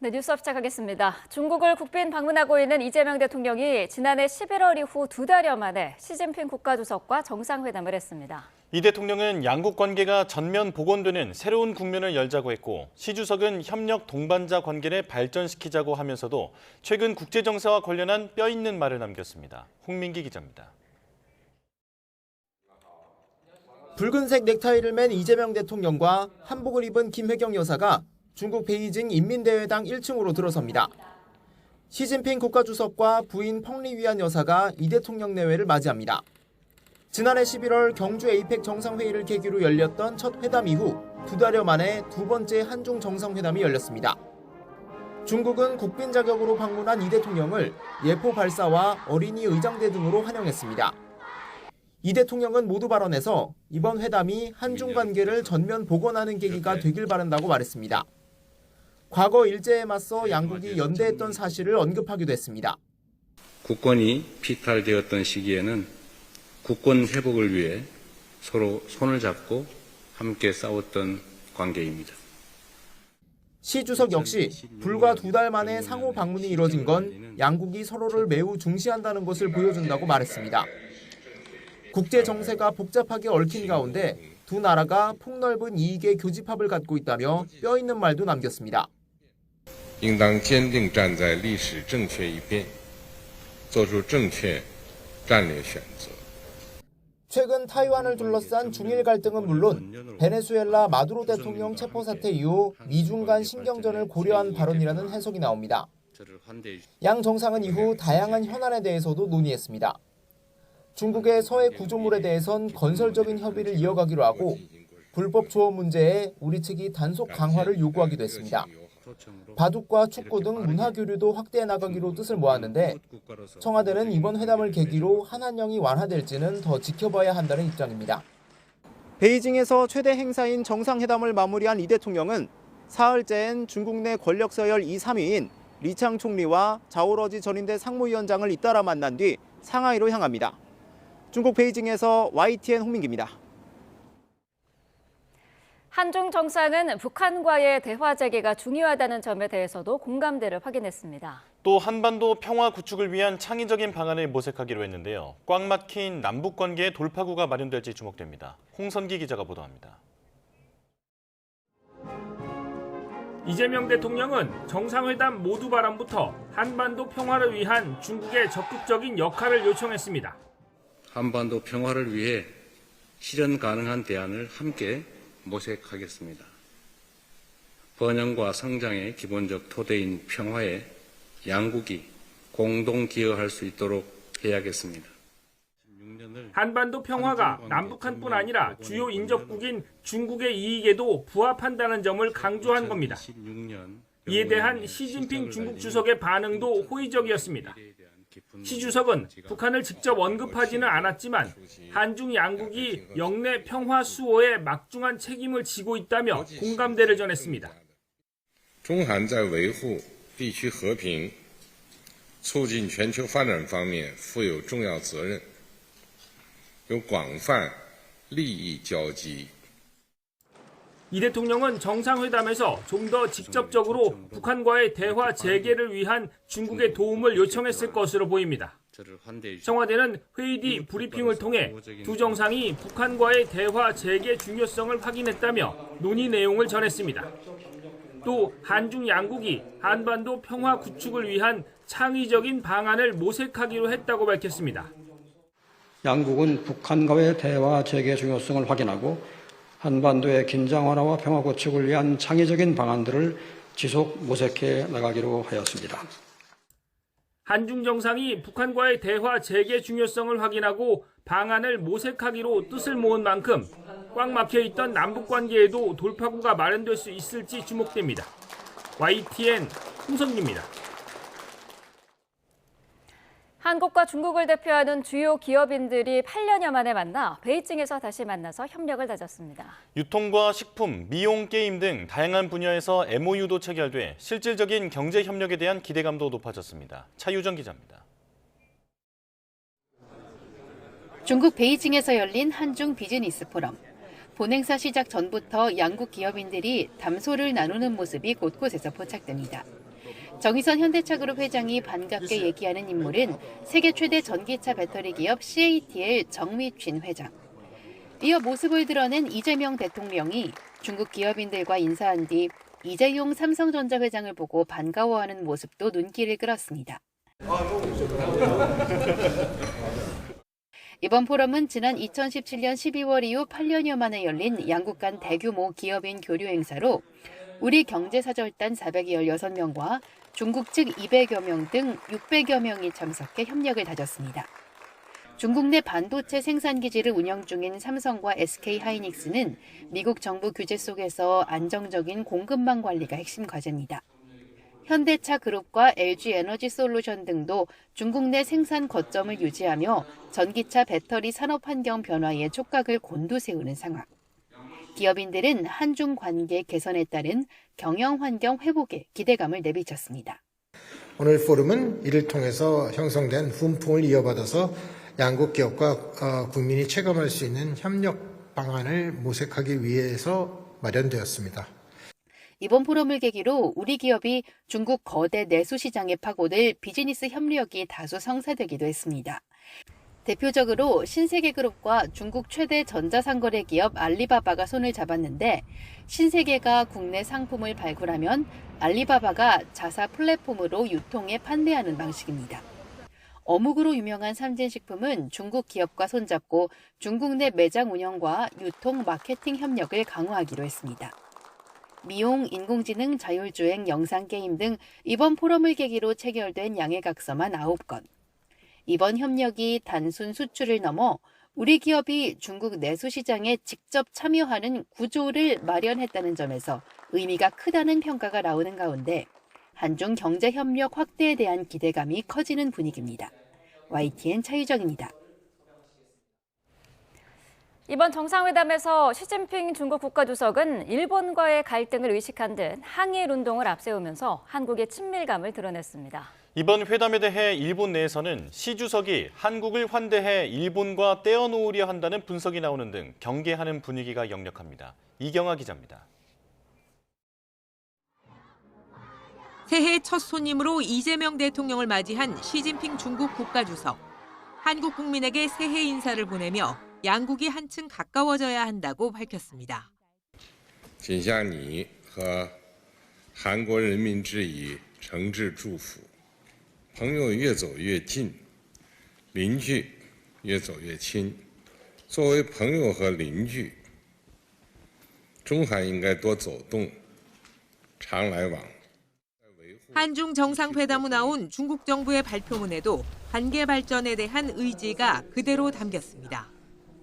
네, 뉴스업 시작하겠습니다. 중국을 국빈 방문하고 있는 이재명 대통령이 지난해 11월 이후 2달여 만에 시진핑 국가주석과 정상회담을 했습니다. 이 대통령은 양국 관계가 전면 복원되는 새로운 국면을 열자고 했고, 시 주석은 협력 동반자 관계를 발전시키자고 하면서도 최근 국제 정세와 관련한 뼈 있는 말을 남겼습니다. 홍민기 기자입니다. 붉은색 넥타이를 맨 이재명 대통령과 한복을 입은 김혜경 여사가 중국 베이징 인민대회당 1층으로 들어섭니다. 시진핑 국가주석과 부인 펑리위안 여사가 이 대통령 내외를 맞이합니다. 지난해 11월 경주 에이펙 정상회의를 계기로 열렸던 첫 회담 이후 2달여 만에 두 번째 한중 정상회담이 열렸습니다. 중국은 국빈 자격으로 방문한 이 대통령을 예포 발사와 어린이 의장대 등으로 환영했습니다. 이 대통령은 모두 발언에서 이번 회담이 한중 관계를 전면 복원하는 계기가 되길 바란다고 말했습니다. 과거 일제에 맞서 양국이 연대했던 사실을 언급하기도 했습니다. 국권이 피탈되었던 시기에는 국권 회복을 위해 서로 손을 잡고 함께 싸웠던 관계입니다. 시 주석 역시 불과 2달 만에 상호 방문이 이뤄진 건 양국이 서로를 매우 중시한다는 것을 보여준다고 말했습니다. 국제 정세가 복잡하게 얽힌 가운데 두 나라가 폭넓은 이익의 교집합을 갖고 있다며 뼈 있는 말도 남겼습니다. 应当坚定站在历史正确一边，做出正确战略选择。 최근 타이완을 둘러싼 중일 갈등은 물론 베네수엘라 마두로 대통령 체포 사태 이후 미중 간 신경전을 고려한 발언이라는 해석이 나옵니다. 양 정상은 이후 다양한 현안에 대해서도 논의했습니다. 중국의 서해 구조물에 대해선 건설적인 협의를 이어가기로 하고 불법 조업 문제에 우리 측이 단속 강화를 요구하기도 했습니다. 바둑과 축구 등 문화 교류도 확대해 나가기로 뜻을 모았는데 청와대는 이번 회담을 계기로 한한령이 완화될지는 더 지켜봐야 한다는 입장입니다. 베이징에서 최대 행사인 정상회담을 마무리한 이 대통령은 사흘째엔 중국 내 권력 서열 2, 3위인 리창 총리와 자오러지 전인대 상무위원장을 잇따라 만난 뒤 상하이로 향합니다. 중국 베이징에서 YTN 홍민기입니다. 한중 정상은 북한과의 대화 재개가 중요하다는 점에 대해서도 공감대를 확인했습니다. 또 한반도 평화 구축을 위한 창의적인 방안을 모색하기로 했는데요. 꽉 막힌 남북 관계의 돌파구가 마련될지 주목됩니다. 홍선기 기자가 보도합니다. 이재명 대통령은 정상회담 모두 발언부터 한반도 평화를 위한 중국의 적극적인 역할을 요청했습니다. 한반도 평화를 위해 실현 가능한 대안을 함께 모색하겠습니다. 번영과 성장의 기본적 토대인 평화에 양국이 공동 기여할 수 있도록 해야겠습니다. 한반도 평화가 남북한뿐 아니라 주요 인접국인 중국의 이익에도 부합한다는 점을 강조한 겁니다. 이에 대한 시진핑 중국 주석의 반응도 호의적이었습니다. 시 주석은 북한을 직접 언급하지는 않았지만 한중 양국이 영내 평화 수호에 막중한 책임을 지고 있다며 공감대를 전했습니다. 中韩在维护地区和平、促进全球发展方面负有重要责任，有广泛利益交集。 이 대통령은 정상회담에서 좀 더 직접적으로 북한과의 대화 재개를 위한 중국의 도움을 요청했을 것으로 보입니다. 청와대는 회의 뒤 브리핑을 통해 두 정상이 북한과의 대화 재개 중요성을 확인했다며 논의 내용을 전했습니다. 또 한중 양국이 한반도 평화 구축을 위한 창의적인 방안을 모색하기로 했다고 밝혔습니다. 양국은 북한과의 대화 재개 중요성을 확인하고 한반도의 긴장 완화와 평화 구축을 위한 창의적인 방안들을 지속 모색해 나가기로 하였습니다. 한중 정상이 북한과의 대화 재개 중요성을 확인하고 방안을 모색하기로 뜻을 모은 만큼 꽉 막혀있던 남북관계에도 돌파구가 마련될 수 있을지 주목됩니다. YTN 홍성기입니다. 한국과 중국을 대표하는 주요 기업인들이 8년여 만에 만나 베이징에서 다시 만나서 협력을 다졌습니다. 유통과 식품, 미용, 게임 등 다양한 분야에서 MOU도 체결돼 실질적인 경제 협력에 대한 기대감도 높아졌습니다. 차유정 기자입니다. 중국 베이징에서 열린 한중 비즈니스 포럼. 본행사 시작 전부터 양국 기업인들이 담소를 나누는 모습이 곳곳에서 포착됩니다. 정의선 현대차그룹 회장이 반갑게 얘기하는 인물은 세계 최대 전기차 배터리 기업 CATL 정미춘 회장. 이어 모습을 드러낸 이재명 대통령이 중국 기업인들과 인사한 뒤 이재용 삼성전자 회장을 보고 반가워하는 모습도 눈길을 끌었습니다. 이번 포럼은 지난 2017년 12월 이후 8년여 만에 열린 양국 간 대규모 기업인 교류 행사로 우리 경제사절단 416명과 중국 측 200여 명 등 600여 명이 참석해 협력을 다졌습니다. 중국 내 반도체 생산 기지를 운영 중인 삼성과 SK하이닉스는 미국 정부 규제 속에서 안정적인 공급망 관리가 핵심 과제입니다. 현대차 그룹과 LG 에너지 솔루션 등도 중국 내 생산 거점을 유지하며 전기차 배터리 산업 환경 변화에 촉각을 곤두세우는 상황. 기업인들은 한중 관계 개선에 따른 경영 환경 회복에 기대감을 내비쳤습니다. 오늘 포럼은 이를 통해서 형성된 훈풍을 이어받아서 양국 기업과 국민이 체감할 수 있는 협력 방안을 모색하기 위해서 마련되었습니다. 이번 포럼을 계기로 우리 기업이 중국 거대 내수 시장에 파고들 비즈니스 협력이 다소 성사되기도 했습니다. 대표적으로 신세계그룹과 중국 최대 전자상거래 기업 알리바바가 손을 잡았는데 신세계가 국내 상품을 발굴하면 알리바바가 자사 플랫폼으로 유통에 판매하는 방식입니다. 어묵으로 유명한 삼진식품은 중국 기업과 손잡고 중국 내 매장 운영과 유통 마케팅 협력을 강화하기로 했습니다. 미용, 인공지능, 자율주행, 영상게임 등 이번 포럼을 계기로 체결된 양해각서만 9건. 이번 협력이 단순 수출을 넘어 우리 기업이 중국 내수 시장에 직접 참여하는 구조를 마련했다는 점에서 의미가 크다는 평가가 나오는 가운데 한중 경제 협력 확대에 대한 기대감이 커지는 분위기입니다. YTN 차유정입니다. 이번 정상회담에서 시진핑 중국 국가주석은 일본과의 갈등을 의식한 듯 항일 운동을 앞세우면서 한국의 친밀감을 드러냈습니다. 이번 회담에 대해 일본 내에서는 시 주석이 한국을 환대해 일본과 떼어놓으려 한다는 분석이 나오는 등 경계하는 분위기가 역력합니다. 이경아 기자입니다. 새해 첫 손님으로 이재명 대통령을 맞이한 시진핑 중국 국가주석. 한국 국민에게 새해 인사를 보내며 양국이 한층 가까워져야 한다고 밝혔습니다. 谨向你和韩国人民致以诚挚祝福，朋友越走越近，邻居越走越亲。作为朋友和邻居，中韩应该多走动，常来往。 한중 정상회담 후 나온 중국 정부의 발표문에도 관계 발전에 대한 의지가 그대로 담겼습니다.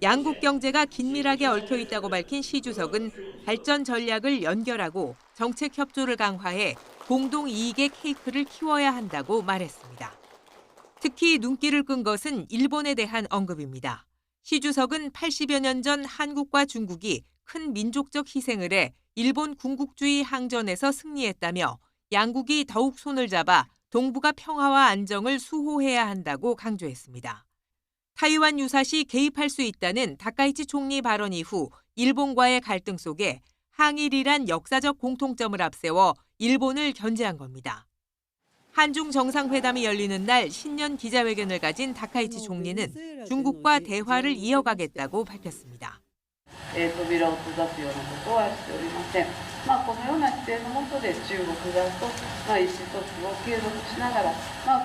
양국 경제가 긴밀하게 얽혀 있다고 밝힌 시 주석은 발전 전략을 연결하고 정책 협조를 강화해 공동 이익의 케이크를 키워야 한다고 말했습니다. 특히 눈길을 끈 것은 일본에 대한 언급입니다. 시 주석은 80여 년 전 한국과 중국이 큰 민족적 희생을 해 일본 군국주의 항전에서 승리했다며 양국이 더욱 손을 잡아 동북아 평화와 안정을 수호해야 한다고 강조했습니다. 타이완 유사시 개입할 수 있다는 다카이치 총리 발언 이후 일본과의 갈등 속에 항일이란 역사적 공통점을 앞세워 일본을 견제한 겁니다. 한중 정상회담이 열리는 날 신년 기자회견을 가진 다카이치 총리는 중국과 대화를 이어가겠다고 밝혔습니다. 扉を閉ざすようなことはしておりません。このような姿勢の下で中国側と意思疎通を継続しながら、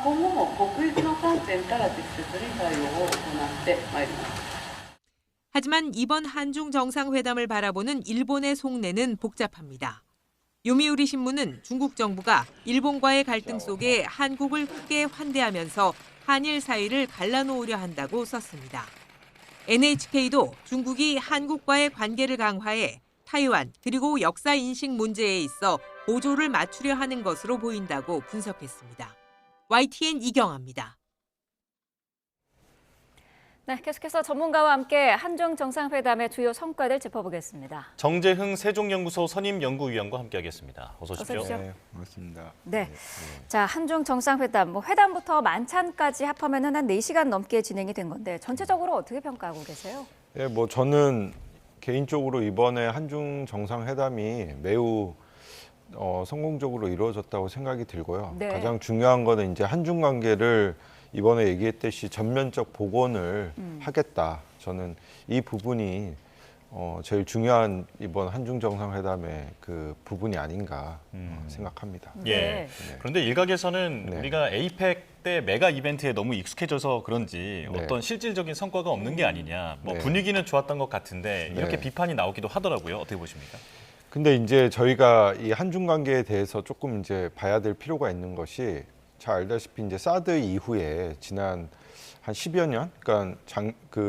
今後も国益の観点から適切に対応を行ってまいります。 하지만 이번 한중 정상회담을 바라보는 일본의 속내는 복잡합니다. 요미우리 신문은 중국 정부가 일본과의 갈등 속에 한국을 크게 환대하면서 한일 사이를 갈라놓으려 한다고 썼습니다. NHK도 중국이 한국과의 관계를 강화해 타이완 그리고 역사 인식 문제에 있어 보조를 맞추려 하는 것으로 보인다고 분석했습니다. YTN 이경아입니다. 네, 계속해서 전문가와 함께 한중 정상회담의 주요 성과들 짚어보겠습니다. 정재흥 세종연구소 선임연구위원과 함께하겠습니다. 어서 오십시오. 어서 오십시오. 네, 반갑습니다. 네. 자, 한중 정상회담, 회담부터 만찬까지 합하면 한 4시간 넘게 진행이 된 건데 전체적으로 어떻게 평가하고 계세요? 네, 저는 개인적으로 이번에 한중 정상회담이 매우 성공적으로 이루어졌다고 생각이 들고요. 네. 가장 중요한 거는 이제 한중 관계를 이번에 얘기했듯이 전면적 복원을 하겠다. 저는 이 부분이 제일 중요한 이번 한중 정상회담의 그 부분이 아닌가 생각합니다. 예. 네. 그런데 일각에서는 네. 우리가 에이펙 때 메가 이벤트에 너무 익숙해져서 그런지 네. 어떤 실질적인 성과가 없는 게 아니냐. 네. 분위기는 좋았던 것 같은데 이렇게 네. 비판이 나오기도 하더라고요. 어떻게 보십니까? 근데 이제 저희가 이 한중 관계에 대해서 조금 이제 봐야 될 필요가 있는 것이 잘 알다시피 이제 사드 이후에 지난 한 10여 년, 그러니까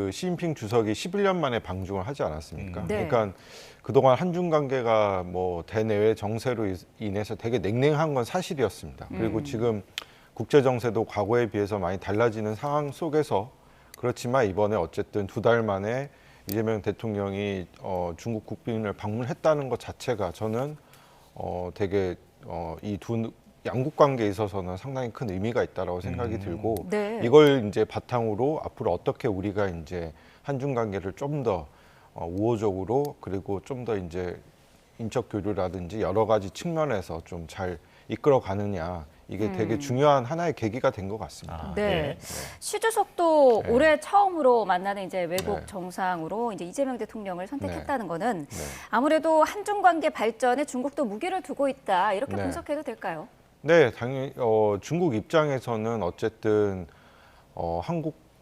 시진핑 주석이 11년 만에 방중을 하지 않았습니까? 네. 그러니까 그동안 한중 관계가 대내외 정세로 인해서 되게 냉랭한 건 사실이었습니다. 그리고 지금 국제 정세도 과거에 비해서 많이 달라지는 상황 속에서 그렇지만 이번에 어쨌든 2달 만에 이재명 대통령이 중국 국빈을 방문했다는 것 자체가 저는 되게 이 양국 관계에 있어서는 상당히 큰 의미가 있다라고 생각이 들고 네. 이걸 이제 바탕으로 앞으로 어떻게 우리가 이제 한중 관계를 좀 더 우호적으로 그리고 좀 더 이제 인적 교류라든지 여러 가지 측면에서 좀 잘 이끌어 가느냐 이게 되게 중요한 하나의 계기가 된 것 같습니다. 네. 시 주석도 네. 올해 처음으로 만나는 이제 외국 네. 정상으로 이제 이재명 대통령을 선택했다는 거는 네. 아무래도 한중 관계 발전에 중국도 무게를 두고 있다. 이렇게 네. 분석해도 될까요? 네, 당연히 중국 입장에서는 어쨌든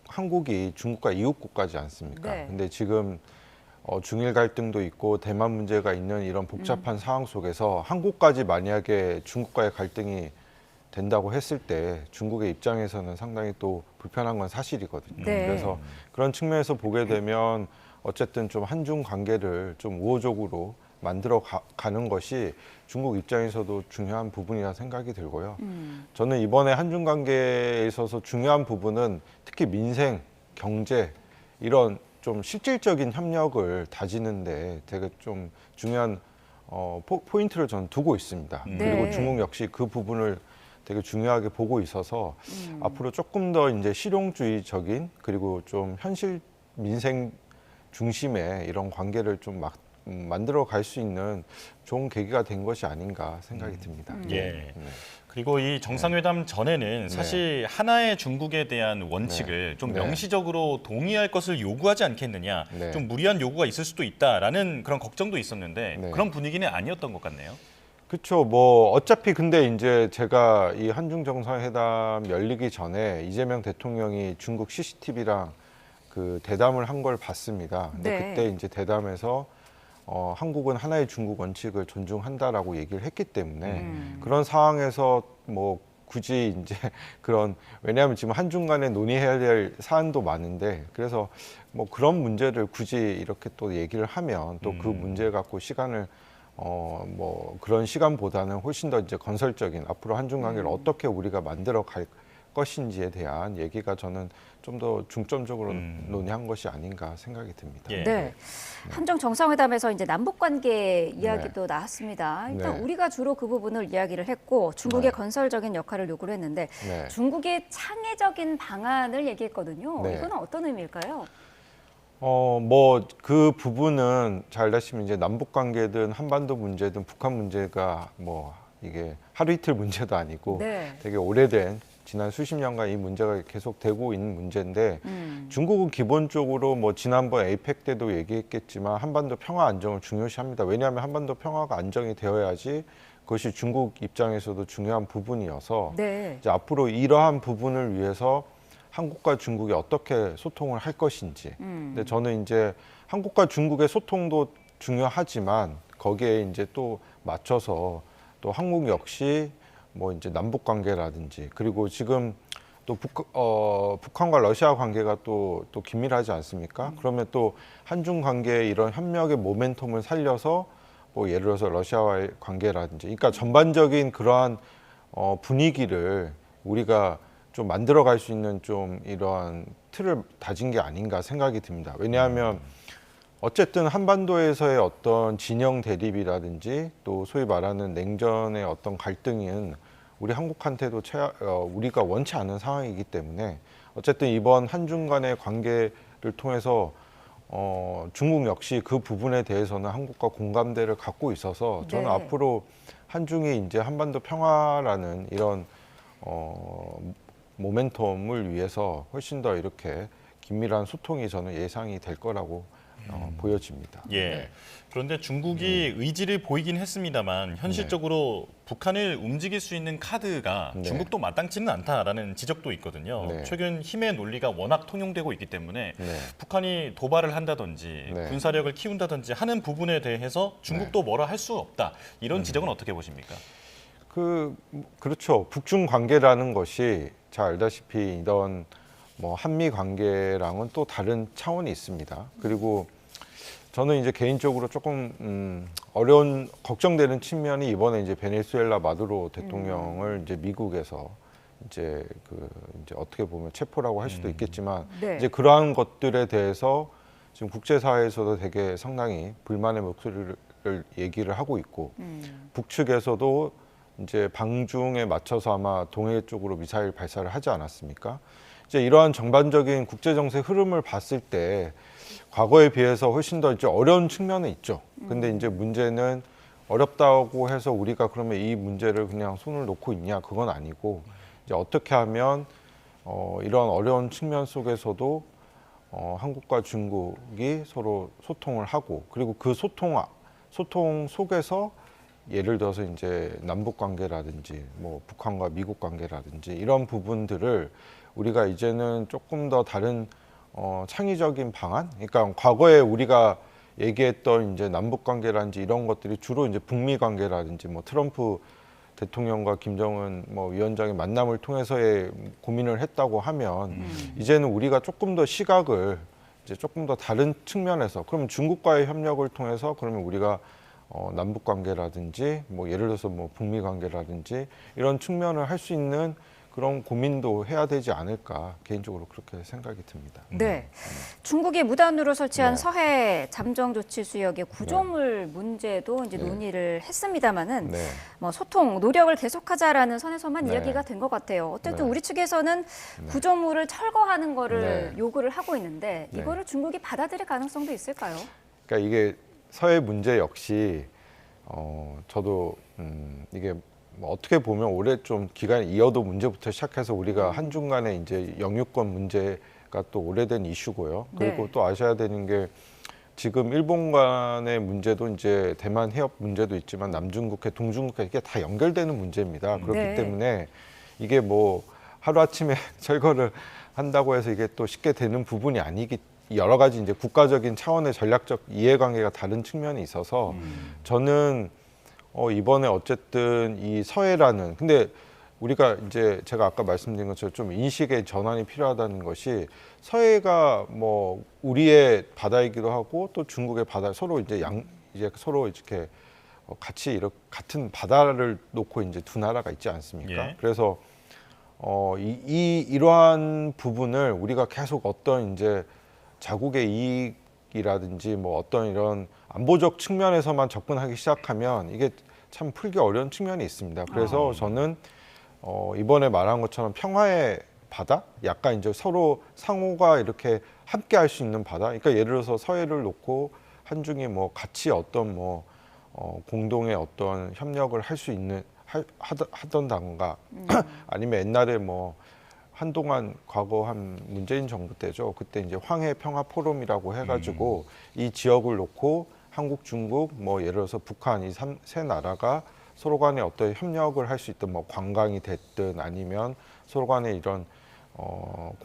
한국이 중국과 이웃 국가지 않습니까? 네. 근데 지금 중일 갈등도 있고 대만 문제가 있는 이런 복잡한 상황 속에서 한국까지 만약에 중국과의 갈등이 된다고 했을 때 중국의 입장에서는 상당히 또 불편한 건 사실이거든요. 네. 그래서 그런 측면에서 보게 되면 어쨌든 좀 한중 관계를 좀 우호적으로 만들어 가는 것이 중국 입장에서도 중요한 부분이라 생각이 들고요. 저는 이번에 한중 관계에 있어서 중요한 부분은 특히 민생, 경제 이런 좀 실질적인 협력을 다지는데 되게 좀 중요한 포인트를 저는 두고 있습니다. 네. 그리고 중국 역시 그 부분을 되게 중요하게 보고 있어서 앞으로 조금 더 이제 실용주의적인 그리고 좀 현실 민생 중심의 이런 관계를 좀 만들어 갈 수 있는 좋은 계기가 된 것이 아닌가 생각이 듭니다. 예. 네. 그리고 이 정상회담 전에는 사실 하나의 중국에 대한 원칙을 좀 네. 명시적으로 동의할 것을 요구하지 않겠느냐, 네. 좀 무리한 요구가 있을 수도 있다라는 그런 걱정도 있었는데 네. 그런 분위기는 아니었던 것 같네요. 그렇죠. 어차피 근데 이제 제가 이 한중 정상회담 열리기 전에 이재명 대통령이 중국 CCTV랑 그 대담을 한 걸 봤습니다. 근데 네. 그때 이제 대담에서 한국은 하나의 중국 원칙을 존중한다라고 얘기를 했기 때문에 그런 상황에서 굳이 이제 왜냐하면 지금 한중 간에 논의해야 될 사안도 많은데 그래서 그런 문제를 굳이 이렇게 또 얘기를 하면 또 그 문제 갖고 시간을 그런 시간보다는 훨씬 더 이제 건설적인 앞으로 한중 관계를 어떻게 우리가 만들어 갈 것인지에 대한 얘기가 저는 좀 더 중점적으로 논의한 것이 아닌가 생각이 듭니다. 예. 네. 한중 정상회담에서 이제 남북 관계 이야기도 나왔습니다. 일단 네. 우리가 주로 그 부분을 이야기를 했고 중국의 네. 건설적인 역할을 요구를 했는데 네. 중국의 창의적인 방안을 얘기했거든요. 네. 이건 어떤 의미일까요? 그 부분은 잘 알다시피 이제 남북 관계든 한반도 문제든 북한 문제가 이게 하루 이틀 문제도 아니고 네. 되게 오래된 지난 수십 년간 이 문제가 계속되고 있는 문제인데 중국은 기본적으로 지난번 에이펙 때도 얘기했겠지만 한반도 평화 안정을 중요시합니다. 왜냐하면 한반도 평화가 안정이 되어야지 그것이 중국 입장에서도 중요한 부분이어서 네. 이제 앞으로 이러한 부분을 위해서 한국과 중국이 어떻게 소통을 할 것인지. 근데 저는 이제 한국과 중국의 소통도 중요하지만 거기에 이제 또 맞춰서 또 한국 역시 이제 남북 관계라든지 그리고 지금 또 북한과 러시아 관계가 또 긴밀하지 않습니까? 그러면 또 한중 관계의 이런 협력의 모멘텀을 살려서 예를 들어서 러시아와의 관계라든지 그러니까 전반적인 그러한 분위기를 우리가 좀 만들어갈 수 있는 좀 이러한 틀을 다진 게 아닌가 생각이 듭니다. 왜냐하면 어쨌든 한반도에서의 어떤 진영 대립이라든지 또 소위 말하는 냉전의 어떤 갈등은 우리 한국한테도 우리가 원치 않은 상황이기 때문에 어쨌든 이번 한중 간의 관계를 통해서 중국 역시 그 부분에 대해서는 한국과 공감대를 갖고 있어서 저는 네. 앞으로 한중이 이제 한반도 평화라는 이런 모멘텀을 위해서 훨씬 더 이렇게 긴밀한 소통이 저는 예상이 될 거라고 보여집니다. 예. 네. 그런데 중국이 의지를 보이긴 했습니다만 현실적으로 북한을 움직일 수 있는 카드가 네. 중국도 마땅치는 않다라는 지적도 있거든요. 네. 최근 힘의 논리가 워낙 통용되고 있기 때문에 네. 북한이 도발을 한다든지 네. 군사력을 키운다든지 하는 부분에 대해서 중국도 뭐라 할 수 없다. 이런 지적은 어떻게 보십니까? 그렇죠. 북중 관계라는 것이 잘 알다시피 이런 뭐 한미 관계랑은 또 다른 차원이 있습니다. 그리고 저는 이제 개인적으로 조금 어려운 걱정되는 측면이 이번에 이제 베네수엘라 마두로 대통령을 이제 미국에서 이제 이제 어떻게 보면 체포라고 할 수도 있겠지만 네. 이제 그러한 것들에 대해서 지금 국제사회에서도 되게 상당히 불만의 목소리를 얘기를 하고 있고 북측에서도 이제 방중에 맞춰서 아마 동해 쪽으로 미사일 발사를 하지 않았습니까? 이제 이러한 전반적인 국제 정세 흐름을 봤을 때 과거에 비해서 훨씬 더 이제 어려운 측면은 있죠. 근데 이제 문제는 어렵다고 해서 우리가 그러면 이 문제를 그냥 손을 놓고 있냐? 그건 아니고 이제 어떻게 하면 이런 어려운 측면 속에서도 한국과 중국이 서로 소통을 하고 그리고 그 소통 속에서 예를 들어서 이제 남북 관계라든지 뭐 북한과 미국 관계라든지 이런 부분들을 우리가 이제는 조금 더 다른 창의적인 방안, 그러니까 과거에 우리가 얘기했던 이제 남북 관계라든지 이런 것들이 주로 이제 북미 관계라든지 뭐 트럼프 대통령과 김정은 뭐 위원장의 만남을 통해서의 고민을 했다고 하면 이제는 우리가 조금 더 시각을 이제 조금 더 다른 측면에서 그러면 중국과의 협력을 통해서 그러면 우리가 남북 관계라든지 뭐 예를 들어서 뭐 북미 관계라든지 이런 측면을 할 수 있는 그런 고민도 해야 되지 않을까 개인적으로 그렇게 생각이 듭니다. 네, 중국이 무단으로 설치한 네. 서해 잠정 조치 수역의 구조물 문제도 이제 네. 논의를 했습니다만은 네. 뭐 소통 노력을 계속하자라는 선에서만 네. 이야기가 된 것 같아요. 어쨌든 네. 우리 측에서는 구조물을 철거하는 거를 네. 요구를 하고 있는데 네. 이거를 중국이 받아들일 가능성도 있을까요? 그러니까 이게 서해 문제 역시 저도 이게 뭐 어떻게 보면 올해 좀 기간이 이어도 문제부터 시작해서 우리가 한중 간의 이제 영유권 문제가 또 오래된 이슈고요. 그리고 네. 또 아셔야 되는 게 지금 일본 간의 문제도 이제 대만 해협 문제도 있지만 남중국해, 동중국해 이게 다 연결되는 문제입니다. 그렇기 네. 때문에 이게 뭐 하루아침에 철거를 한다고 해서 이게 또 쉽게 되는 부분이 여러 가지 이제 국가적인 차원의 전략적 이해관계가 다른 측면이 있어서 저는 이번에 어쨌든 이 서해라는 근데 우리가 이제 제가 아까 말씀드린 것처럼 좀 인식의 전환이 필요하다는 것이 서해가 뭐 우리의 바다이기도 하고 또 중국의 바다 서로 이제 이제 서로 이렇게 같이 이렇게 같은 바다를 놓고 이제 두 나라가 있지 않습니까? 예. 그래서 이러한 부분을 우리가 계속 어떤 이제 자국의 이익이라든지 뭐 어떤 이런 안보적 측면에서만 접근하기 시작하면 이게 참 풀기 어려운 측면이 있습니다. 그래서 저는 이번에 말한 것처럼 평화의 바다, 약간 이제 서로 상호가 이렇게 함께 할 수 있는 바다. 그러니까 예를 들어서 서해를 놓고 한중이 뭐 같이 어떤 뭐 공동의 어떤 협력을 할 수 있는 하던가 아니면 옛날에 뭐 한동안 과거 한 문재인 정부 때죠. 그때 이제 황해 평화 포럼이라고 해가지고 이 지역을 놓고 한국, 중국, 뭐 예를 들어서 북한 이 세 나라가 서로 간에 어떤 협력을 할 수 있던 뭐 관광이 됐든 아니면 서로 간에 이런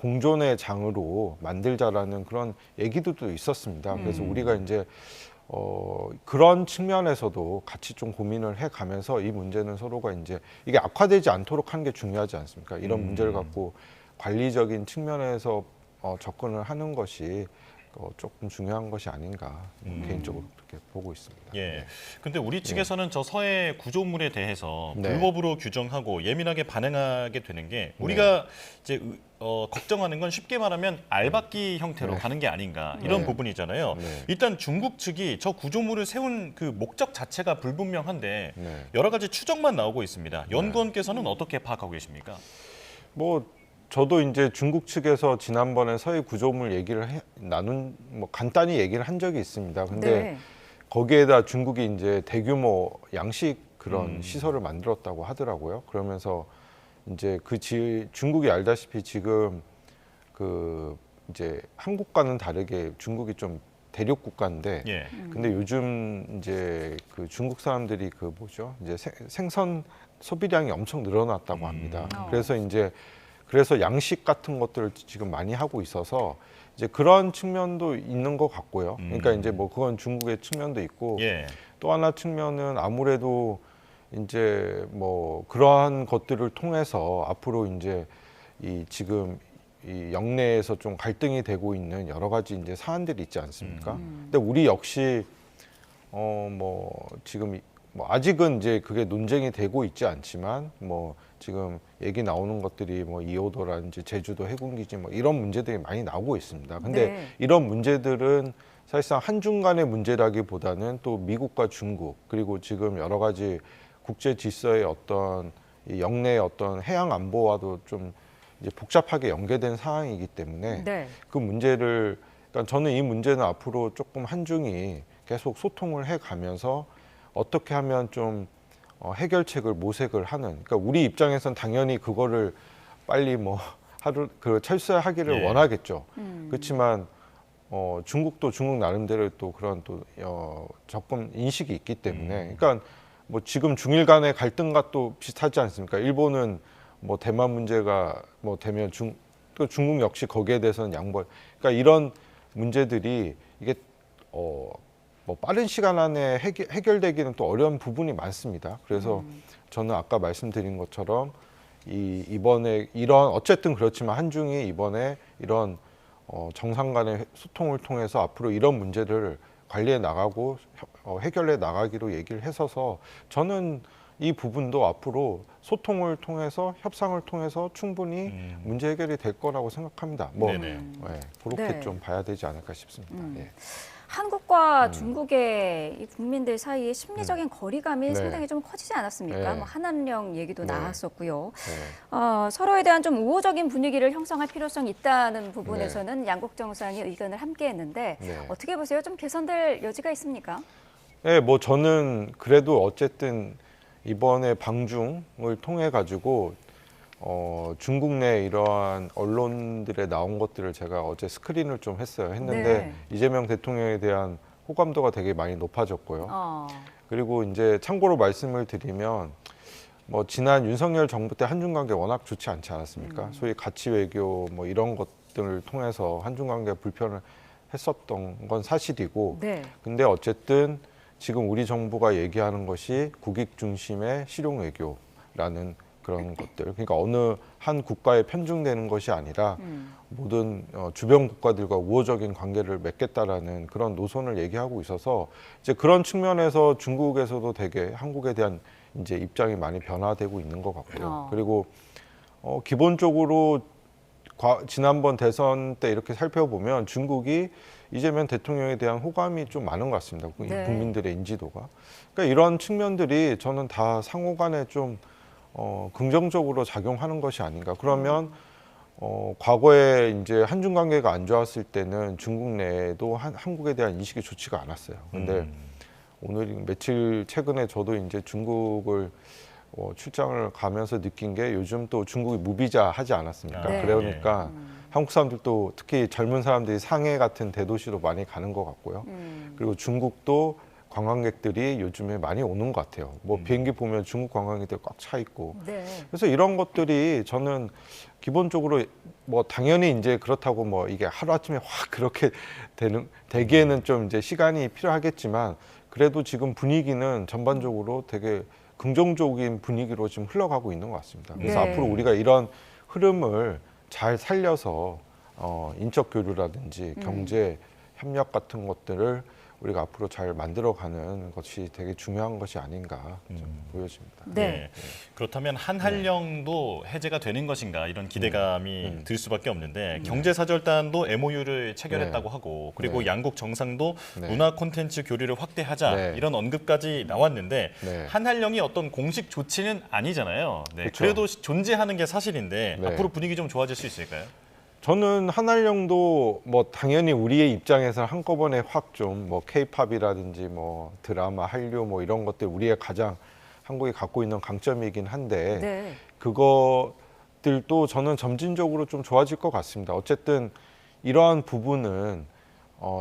공존의 장으로 만들자라는 그런 얘기들도 있었습니다. 그래서 우리가 이제 그런 측면에서도 같이 좀 고민을 해가면서 이 문제는 서로가 이제 이게 악화되지 않도록 하는 게 중요하지 않습니까? 이런 문제를 갖고 관리적인 측면에서 접근을 하는 것이 조금 중요한 것이 아닌가 개인적으로 그렇게 보고 있습니다. 예. 근데 우리 측에서는 저 서해 구조물에 대해서 네. 불법으로 규정하고 예민하게 반응하게 되는 게 우리가 이제 걱정하는 건 쉽게 말하면 알박기 형태로 가는 게 아닌가 이런 부분이잖아요. 일단 중국 측이 저 구조물을 세운 그 목적 자체가 불분명한데 여러 가지 추정만 나오고 있습니다. 연구원께서는 어떻게 파악하고 계십니까? 뭐 저도 이제 중국 측에서 지난번에 서해 구조물 얘기를 뭐 간단히 얘기를 한 적이 있습니다. 근데 거기에다 중국이 이제 대규모 양식 그런 시설을 만들었다고 하더라고요. 그러면서 이제 중국이 알다시피 지금 이제 한국과는 다르게 중국이 좀 대륙 국가인데, 근데 요즘 이제 그 중국 사람들이 이제 생선 소비량이 엄청 늘어났다고 합니다. 그래서 양식 같은 것들을 지금 많이 하고 있어서 이제 그런 측면도 있는 것 같고요. 그러니까 이제 뭐 그건 중국의 측면도 있고 또 하나 측면은 아무래도 이제 뭐 그러한 것들을 통해서 앞으로 이제 지금 이 영내에서 좀 갈등이 되고 있는 여러 가지 이제 사안들이 있지 않습니까? 근데 우리 역시 뭐 지금 뭐 아직은 이제 그게 논쟁이 되고 있지 않지만 뭐 지금 얘기 나오는 것들이 뭐 2호도라든지 제주도 해군기지 뭐 이런 문제들이 많이 나오고 있습니다. 근데 이런 문제들은 사실상 한중 간의 문제라기보다는 또 미국과 중국 그리고 지금 여러 가지 국제 질서의 어떤 이 영내의 어떤 해양 안보와도 좀 이제 복잡하게 연계된 상황이기 때문에 그 문제를 그러니까 저는 이 문제는 앞으로 조금 한중이 계속 소통을 해가면서 어떻게 하면 좀 해결책을 모색을 하는. 그러니까 우리 입장에선 당연히 그거를 빨리 뭐 철수하기를 원하겠죠. 그렇지만 중국도 중국 나름대로 또 그런 또 접근 인식이 있기 때문에. 그러니까 뭐 지금 중일 간의 갈등과 또 비슷하지 않습니까? 일본은 뭐 대만 문제가 뭐 되면 또 중국 역시 거기에 대해서는 양보. 그러니까 이런 문제들이 이게 뭐 빠른 시간 안에 해결되기는 또 어려운 부분이 많습니다. 그래서 저는 아까 말씀드린 것처럼 이번에 이런 어쨌든 그렇지만 한중이 이번에 이런 정상 간의 소통을 통해서 앞으로 이런 문제를 관리해 나가고 해결해 나가기로 얘기를 했어서 저는 이 부분도 앞으로 소통을 통해서 협상을 통해서 충분히 문제 해결이 될 거라고 생각합니다. 뭐 그렇게 좀 봐야 되지 않을까 싶습니다. 한국과 중국의 이 국민들 사이에 심리적인 거리감이 상당히 좀 커지지 않았습니까? 뭐 한한령 얘기도 나왔었고요. 서로에 대한 좀 우호적인 분위기를 형성할 필요성이 있다는 부분에서는 양국 정상이 의견을 함께했는데 어떻게 보세요? 좀 개선될 여지가 있습니까? 네, 뭐 저는 그래도 어쨌든 이번에 방중을 통해 가지고 중국 내 이러한 언론들에 나온 것들을 제가 어제 스크린을 좀 했는데 이재명 대통령에 대한 호감도가 되게 많이 높아졌고요. 그리고 이제 참고로 말씀을 드리면 뭐 지난 윤석열 정부 때 한중 관계 워낙 좋지 않지 않았습니까? 소위 가치 외교 뭐 이런 것들을 통해서 한중 관계 불편을 했었던 건 사실이고 근데 어쨌든 지금 우리 정부가 얘기하는 것이 국익 중심의 실용 외교라는 그런 것들. 그러니까 어느 한 국가에 편중되는 것이 아니라 모든 주변 국가들과 우호적인 관계를 맺겠다라는 그런 노선을 얘기하고 있어서 이제 그런 측면에서 중국에서도 되게 한국에 대한 이제 입장이 많이 변화되고 있는 것 같고요. 그리고 기본적으로 지난번 대선 때 이렇게 살펴보면 중국이 이재명 대통령에 대한 호감이 좀 많은 것 같습니다. 국민들의 인지도가. 그러니까 이런 측면들이 저는 다 상호간에 좀 긍정적으로 작용하는 것이 아닌가. 그러면 과거에 이제 한중 관계가 안 좋았을 때는 중국 내에도 한국에 대한 인식이 좋지가 않았어요. 근데 오늘 며칠 최근에 저도 이제 중국을 출장을 가면서 느낀 게 요즘 또 중국이 무비자 하지 않았습니까? 그러니까 한국 사람들도 특히 젊은 사람들이 상해 같은 대도시로 많이 가는 것 같고요. 그리고 중국도 관광객들이 요즘에 많이 오는 것 같아요. 뭐 비행기 보면 중국 관광객들 꽉 차 있고. 그래서 이런 것들이 저는 기본적으로 뭐 당연히 이제 그렇다고 뭐 이게 하루아침에 확 그렇게 되기에는 좀 이제 시간이 필요하겠지만 그래도 지금 분위기는 전반적으로 되게 긍정적인 분위기로 지금 흘러가고 있는 것 같습니다. 그래서 앞으로 우리가 이런 흐름을 잘 살려서 인적 교류라든지 경제 협력 같은 것들을 우리가 앞으로 잘 만들어가는 것이 되게 중요한 것이 아닌가 좀 보여집니다. 네. 그렇다면 한한령도 해제가 되는 것인가 이런 기대감이 들 수밖에 없는데 경제사절단도 MOU를 체결했다고 하고 그리고 양국 정상도 문화 콘텐츠 교류를 확대하자 이런 언급까지 나왔는데 한한령이 어떤 공식 조치는 아니잖아요. 그렇죠. 그래도 존재하는 게 사실인데 앞으로 분위기 좀 좋아질 수 있을까요? 저는 한한령도 뭐 당연히 우리의 입장에서 한꺼번에 확 좀 뭐 K-팝이라든지 뭐 드라마, 한류 뭐 이런 것들 우리의 가장 한국이 갖고 있는 강점이긴 한데 그것들도 저는 점진적으로 좀 좋아질 것 같습니다. 어쨌든 이러한 부분은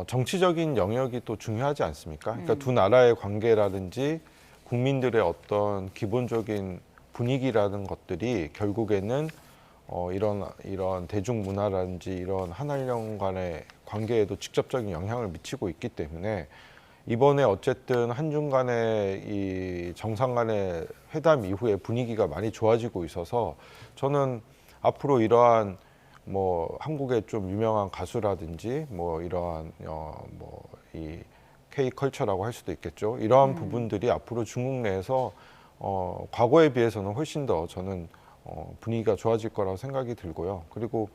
정치적인 영역이 또 중요하지 않습니까? 그러니까 두 나라의 관계라든지 국민들의 어떤 기본적인 분위기라는 것들이 결국에는 이런 대중문화라든지 이런 한한령 간의 관계에도 직접적인 영향을 미치고 있기 때문에 이번에 어쨌든 한중 간의 이 정상 간의 회담 이후에 분위기가 많이 좋아지고 있어서 저는 앞으로 이러한 뭐 한국의 좀 유명한 가수라든지 뭐 이러한 뭐 이 K-컬처라고 할 수도 있겠죠. 이러한 부분들이 앞으로 중국 내에서 과거에 비해서는 훨씬 더 저는 분위기가 좋아질 거라고 생각이 들고요. 그리고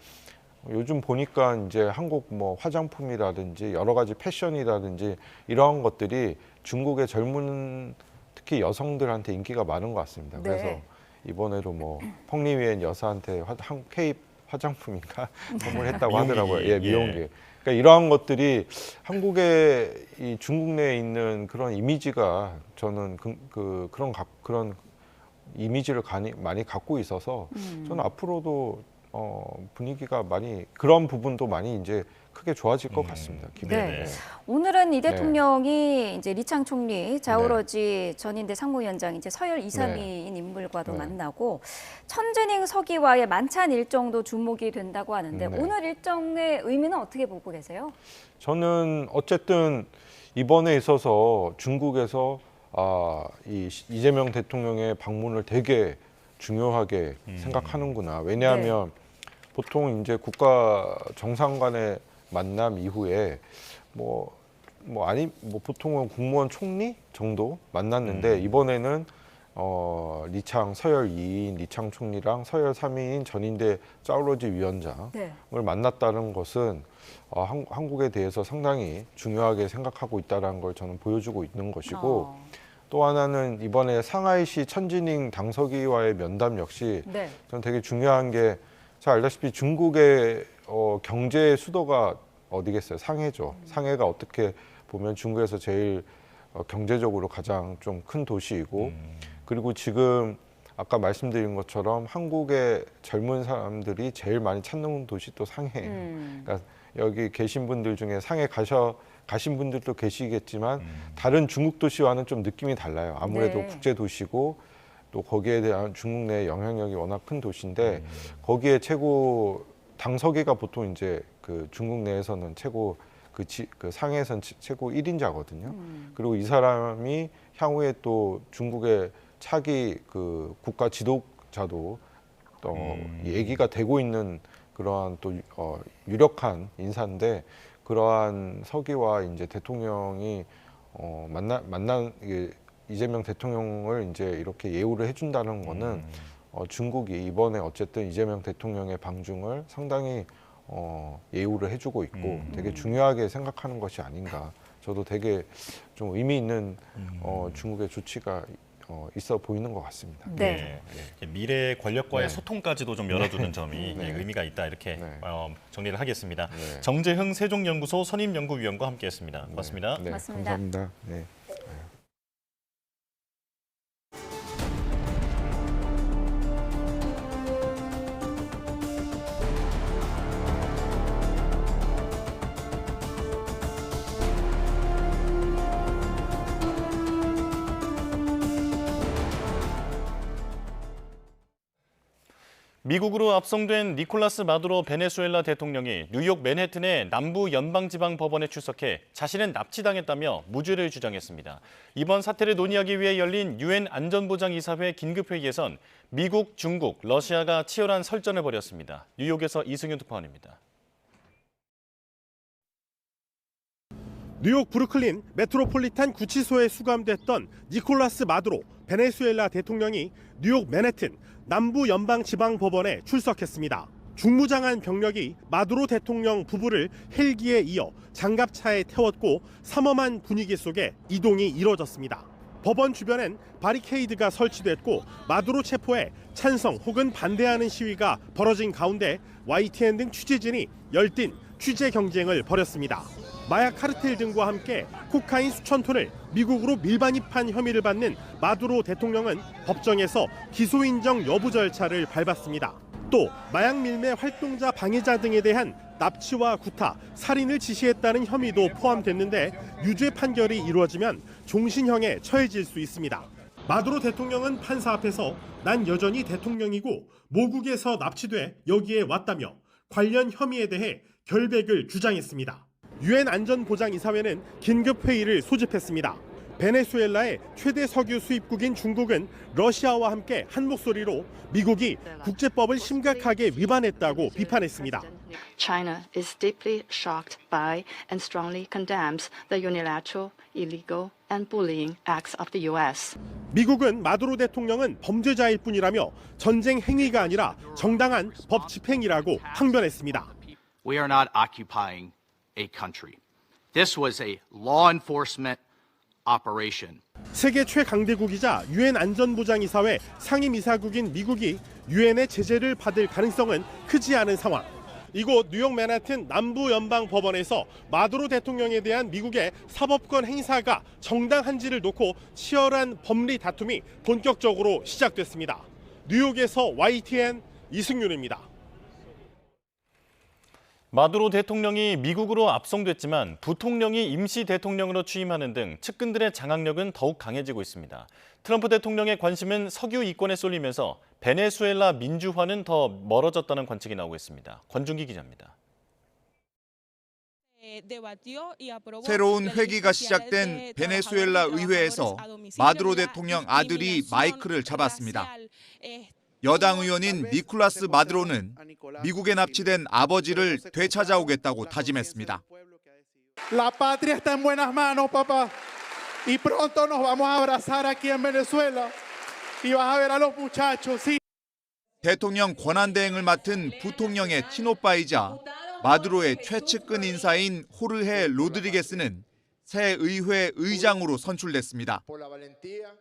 요즘 보니까 이제 한국 뭐 화장품이라든지 여러 가지 패션이라든지 이러한 것들이 중국의 젊은 특히 여성들한테 인기가 많은 것 같습니다. 그래서 이번에도 뭐 펑리위엔 여사한테 K 화장품인가 선물했다고 하더라고요. 예, 미용기. 그러니까 이러한 것들이 한국의 이 중국 내에 있는 그런 이미지가 저는 그런 이미지를 많이 갖고 있어서 저는 앞으로도 분위기가 많이 그런 부분도 많이 이제 크게 좋아질 것 같습니다. 네. 오늘은 이 대통령이 이제 리창 총리, 자오러지 전인대 상무위원장, 이제 서열 2, 3위인 인물과도 만나고 천재닝 서기와의 만찬 일정도 주목이 된다고 하는데 오늘 일정의 의미는 어떻게 보고 계세요? 저는 어쨌든 이번에 있어서 중국에서 이재명 대통령의 방문을 되게 중요하게 생각하는구나. 왜냐하면 보통 이제 국가 정상 간의 만남 이후에 보통은 국무원 총리 정도 만났는데 이번에는 리창 서열 2인 리창 총리랑 서열 3위인 전인대 짜오러지 위원장을 만났다는 것은 한국에 대해서 상당히 중요하게 생각하고 있다는 걸 저는 보여주고 있는 것이고 또 하나는 이번에 상하이시 천지닝 당서기와의 면담 역시 저는 되게 중요한 게 잘 알다시피 중국의 경제 수도가 어디겠어요? 상해죠. 상해가 어떻게 보면 중국에서 제일 경제적으로 가장 좀 큰 도시이고 그리고 지금 아까 말씀드린 것처럼 한국의 젊은 사람들이 제일 많이 찾는 도시 또 상해예요. 그러니까 여기 계신 분들 중에 상해 가신 분들도 계시겠지만 다른 중국 도시와는 좀 느낌이 달라요. 아무래도 국제 도시고 또 거기에 대한 중국 내 영향력이 워낙 큰 도시인데 거기에 최고 당서기가 보통 이제 그 중국 내에서는 최고 그 상해에서는 최고 1인자거든요. 그리고 이 사람이 향후에 또 중국의 차기 그 국가 지도자도 또 얘기가 되고 있는 그러한 또 유력한 인사인데 그러한 서기와 이제 대통령이 이재명 대통령을 이제 이렇게 예우를 해준다는 거는 중국이 이번에 어쨌든 이재명 대통령의 방중을 상당히 예우를 해주고 있고 되게 중요하게 생각하는 것이 아닌가. 저도 되게 좀 의미 있는 중국의 조치가 있어 보이는 것 같습니다. 미래 권력과의 소통까지도 좀 열어두는 점이 의미가 있다 이렇게 정리를 하겠습니다. 정재흥 세종연구소 선임연구위원과 함께했습니다. 고맙습니다. 고맙습니다. 감사합니다. 미국으로 압송된 니콜라스 마두로 베네수엘라 대통령이 뉴욕 맨해튼의 남부 연방지방법원에 출석해 자신은 납치당했다며 무죄를 주장했습니다. 이번 사태를 논의하기 위해 열린 유엔 안전보장이사회 긴급회의에선 미국, 중국, 러시아가 치열한 설전을 벌였습니다. 뉴욕에서 이승윤 특파원입니다. 뉴욕 브루클린 메트로폴리탄 구치소에 수감됐던 니콜라스 마두로 베네수엘라 대통령이 뉴욕 맨해튼 남부연방지방법원에 출석했습니다. 중무장한 병력이 마두로 대통령 부부를 헬기에 이어 장갑차에 태웠고 삼엄한 분위기 속에 이동이 이뤄졌습니다. 법원 주변엔 바리케이드가 설치됐고 마두로 체포에 찬성 혹은 반대하는 시위가 벌어진 가운데 YTN 등 취재진이 열띤 취재 경쟁을 벌였습니다. 마약 카르텔 등과 함께 코카인 수천 톤을 미국으로 밀반입한 혐의를 받는 마두로 대통령은 법정에서 기소 인정 여부 절차를 밟았습니다. 또 마약 밀매 활동자 방해자 등에 대한 납치와 구타, 살인을 지시했다는 혐의도 포함됐는데 유죄 판결이 이루어지면 종신형에 처해질 수 있습니다. 마두로 대통령은 판사 앞에서 난 여전히 대통령이고 모국에서 납치돼 여기에 왔다며 관련 혐의에 대해 결백을 주장했습니다. 유엔 안전보장이사회는 긴급회의를 소집했습니다. 베네수엘라의 최대 석유 수입국인 중국은 러시아와 함께 한 목소리로 미국이 국제법을 심각하게 위반했다고 비판했습니다. China is deeply shocked by and strongly condemns the unilateral, illegal and bullying acts of the U.S. 미국은 마두로 대통령은 범죄자일 뿐이라며 전쟁 행위가 아니라 정당한 법 집행이라고 항변했습니다. We are not occupying a country. This was a law enforcement operation. 세계 최강대국이자 유엔 안전보장이사회 상임이사국인 미국이 유엔의 제재를 받을 가능성은 크지 않은 상황. 이곳 뉴욕 맨하튼 남부연방법원에서 마두로 대통령에 대한 미국의 사법권 행사가 정당한지를 놓고 치열한 법리 다툼이 본격적으로 시작됐습니다. 뉴욕에서 YTN 이승윤입니다. 마두로 대통령이 미국으로 압송됐지만 부통령이 임시 대통령으로 취임하는 등 측근들의 장악력은 더욱 강해지고 있습니다. 트럼프 대통령의 관심은 석유 이권에 쏠리면서 베네수엘라 민주화는 더 멀어졌다는 관측이 나오고 있습니다. 권중기 기자입니다. 새로운 회기가 시작된 베네수엘라 의회에서 마두로 대통령 아들이 마이크를 잡았습니다. 여당 의원인 니콜라스 마두로는 미국에 납치된 아버지를 되찾아오겠다고 다짐했습니다. La patria está en buenas manos, papá. Y pronto nos vamos a abrazar aquí en Venezuela. Y vas a ver a los muchachos, sí. 대통령 권한대행을 맡은 부통령의 친오빠이자 마두로의 최측근 인사인 호르헤 로드리게스는 새 의회 의장으로 선출됐습니다.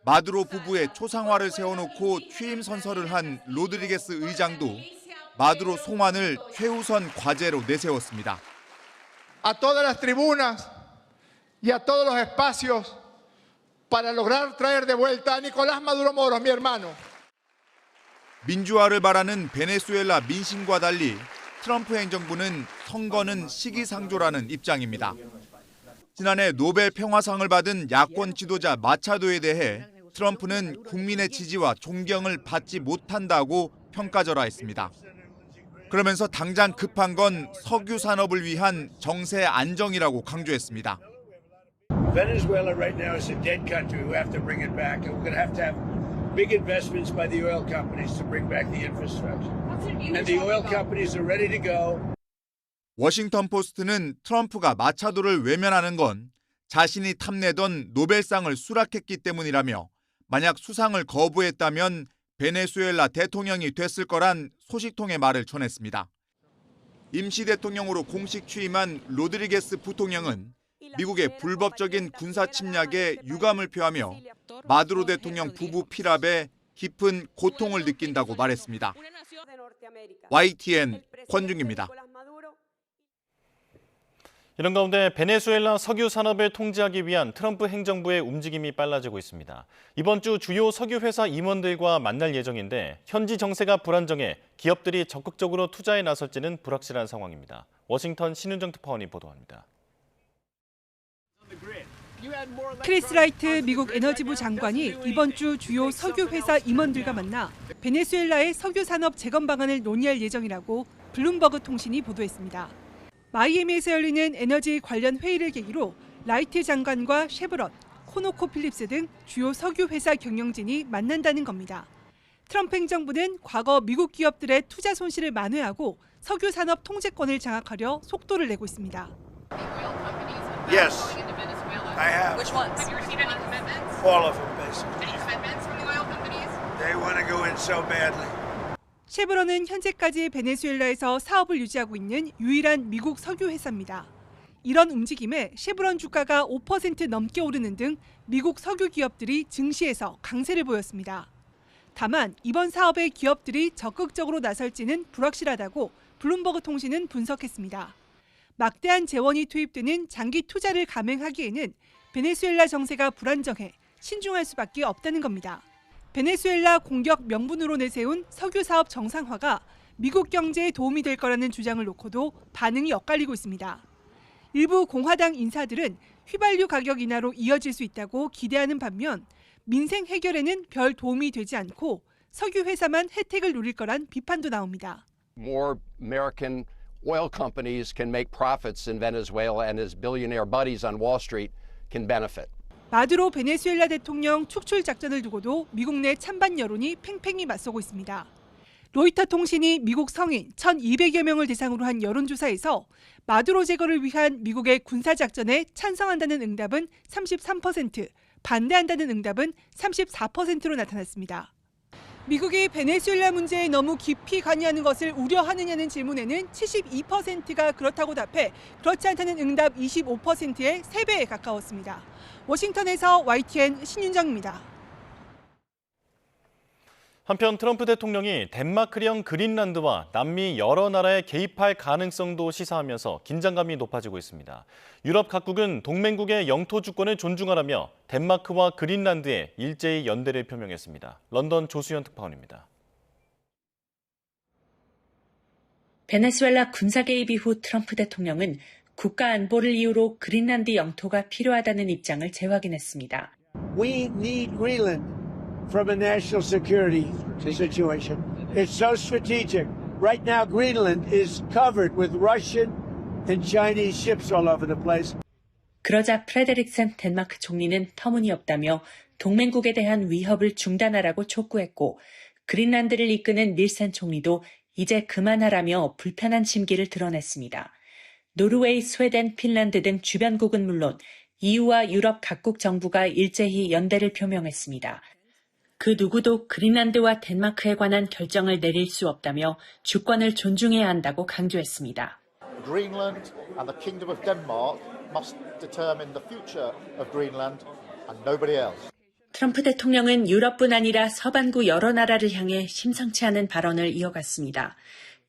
마두로 부부의 초상화를 세워놓고 취임 선서를 한 로드리게스 의장도 마두로 송환을 최우선 과제로 내세웠습니다. A todas las tribunas y a todos los espacios para lograr traer de vuelta a Nicolás Maduro Moros, mi hermano. 민주화를 바라는 베네수엘라 민심과 달리 트럼프 행정부는 선거는 시기상조라는 입장입니다. 지난해 노벨 평화상을 받은 야권 지도자 마차도에 대해 트럼프는 국민의 지지와 존경을 받지 못한다고 평가절하했습니다. 그러면서 당장 급한 건 석유 산업을 위한 정세 안정이라고 강조했습니다. Venezuela right now is a dead country. We have to bring it back, and we're going to have big investments by the oil companies to bring back the infrastructure. And the oil companies are ready to go. 워싱턴 포스트는 트럼프가 마차도를 외면하는 건 자신이 탐내던 노벨상을 수락했기 때문이라며 만약 수상을 거부했다면 베네수엘라 대통령이 됐을 거란 소식통의 말을 전했습니다. 임시 대통령으로 공식 취임한 로드리게스 부통령은 미국의 불법적인 군사 침략에 유감을 표하며 마두로 대통령 부부 피랍에 깊은 고통을 느낀다고 말했습니다. YTN 권중기입니다. 이런 가운데 베네수엘라 석유 산업을 통제하기 위한 트럼프 행정부의 움직임이 빨라지고 있습니다. 이번 주 주요 석유 회사 임원들과 만날 예정인데 현지 정세가 불안정해 기업들이 적극적으로 투자에 나설지는 불확실한 상황입니다. 워싱턴 신윤정 특파원이 보도합니다. 크리스 라이트 미국 에너지부 장관이 이번 주 주요 석유 회사 임원들과 만나 베네수엘라의 석유 산업 재건 방안을 논의할 예정이라고 블룸버그 통신이 보도했습니다. 마이애미에서 열리는 에너지 관련 회의를 계기로 라이트 장관과 쉐브론, 코노코필립스 등 주요 석유 회사 경영진이 만난다는 겁니다. 트럼프 행정부는 과거 미국 기업들의 투자 손실을 만회하고 석유 산업 통제권을 장악하려 속도를 내고 있습니다. Yes, I have. Which ones? Have you received any commitments? All of them, basically. Any commitments from the oil companies? They want to go in so badly. 쉐브론은 현재까지 베네수엘라에서 사업을 유지하고 있는 유일한 미국 석유 회사입니다. 이런 움직임에 쉐브론 주가가 5% 넘게 오르는 등 미국 석유 기업들이 증시에서 강세를 보였습니다. 다만 이번 사업에 기업들이 적극적으로 나설지는 불확실하다고 블룸버그 통신은 분석했습니다. 막대한 재원이 투입되는 장기 투자를 감행하기에는 베네수엘라 정세가 불안정해 신중할 수밖에 없다는 겁니다. 베네수엘라 공격 명분으로 내세운 석유 사업 정상화가 미국 경제에 도움이 될 거라는 주장을 놓고도 반응이 엇갈리고 있습니다. 일부 공화당 인사들은 휘발유 가격 인하로 이어질 수 있다고 기대하는 반면 민생 해결에는 별 도움이 되지 않고 석유 회사만 혜택을 누릴 거란 비판도 나옵니다. More American oil companies can make profits in Venezuela and his billionaire buddies on Wall Street can benefit. 마두로 베네수엘라 대통령 축출 작전을 두고도 미국 내 찬반 여론이 팽팽히 맞서고 있습니다. 로이터 통신이 미국 성인 1,200여 명을 대상으로 한 여론조사에서 마두로 제거를 위한 미국의 군사작전에 찬성한다는 응답은 33%, 반대한다는 응답은 34%로 나타났습니다. 미국이 베네수엘라 문제에 너무 깊이 관여하는 것을 우려하느냐는 질문에는 72%가 그렇다고 답해 그렇지 않다는 응답 25%의 3배에 가까웠습니다. 워싱턴에서 YTN 신윤정입니다. 한편 트럼프 대통령이 덴마크령 그린란드와 남미 여러 나라에 개입할 가능성도 시사하면서 긴장감이 높아지고 있습니다. 유럽 각국은 동맹국의 영토 주권을 존중하라며 덴마크와 그린란드에 일제히 연대를 표명했습니다. 런던 조수연 특파원입니다. 베네수엘라 군사 개입 이후 트럼프 대통령은 국가 안보를 이유로 그린란드 영토가 필요하다는 입장을 재확인했습니다. We need Greenland from a national security situation. It's so strategic. Right now, Greenland is covered with Russian and Chinese ships all over the place. 그러자 프레데릭센 덴마크 총리는 터무니없다며 동맹국에 대한 위협을 중단하라고 촉구했고 그린란드를 이끄는 닐센 총리도 이제 그만하라며 불편한 심기를 드러냈습니다. 노르웨이, 스웨덴, 핀란드 등 주변국은 물론 EU와 유럽 각국 정부가 일제히 연대를 표명했습니다. 그 누구도 그린란드와 덴마크에 관한 결정을 내릴 수 없다며 주권을 존중해야 한다고 강조했습니다. Greenland and the Kingdom of Denmark must determine the future of Greenland and nobody else. 트럼프 대통령은 유럽뿐 아니라 서반구 여러 나라를 향해 심상치 않은 발언을 이어갔습니다.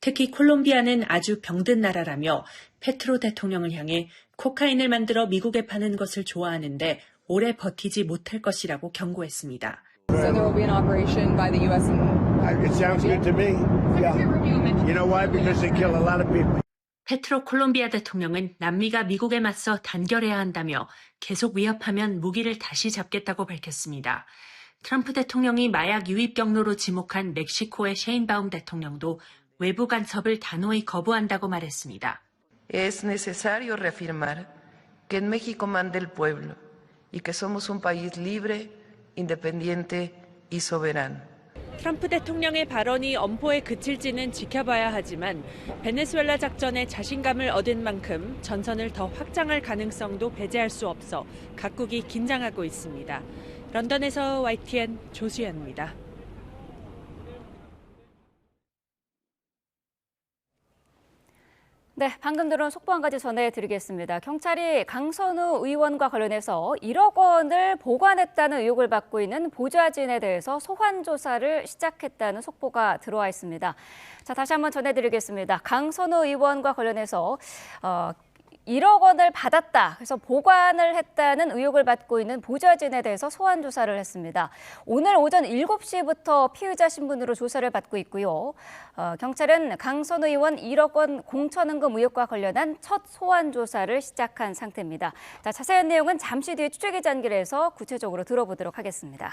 특히 콜롬비아는 아주 병든 나라라며 페트로 대통령을 향해 코카인을 만들어 미국에 파는 것을 좋아하는데 오래 버티지 못할 것이라고 경고했습니다. So there will be an operation by the U.S. It sounds good to me. Yeah. You know why? Because they kill a lot of people. 페트로 콜롬비아 대통령은 남미가 미국에 맞서 단결해야 한다며 계속 위협하면 무기를 다시 잡겠다고 밝혔습니다. 트럼프 대통령이 마약 유입 경로로 지목한 멕시코의 셰인바움 대통령도 외부 간섭을 단호히 거부한다고 말했습니다. Es necesario reafirmar que en México manda el pueblo y que somos un país libre, independiente y soberano. 트럼프 대통령의 발언이 엄포에 그칠지는 지켜봐야 하지만 베네수엘라 작전에 자신감을 얻은 만큼 전선을 더 확장할 가능성도 배제할 수 없어 각국이 긴장하고 있습니다. 런던에서 YTN 조수연입니다. 네, 방금 들은 속보 한 가지 전해드리겠습니다. 경찰이 강선우 의원과 관련해서 1억 원을 보관했다는 의혹을 받고 있는 보좌진에 대해서 소환 조사를 시작했다는 속보가 들어와 있습니다. 자, 다시 한번 전해드리겠습니다. 강선우 의원과 관련해서 1억 원을 받았다. 그래서 보관을 했다는 의혹을 받고 있는 보좌진에 대해서 소환 조사를 했습니다. 오늘 오전 7시부터 피의자 신분으로 조사를 받고 있고요. 경찰은 강선우 의원 1억 원 공천응금 의혹과 관련한 첫 소환 조사를 시작한 상태입니다. 자, 자세한 내용은 잠시 뒤에 취재기자 연결해서 구체적으로 들어보도록 하겠습니다.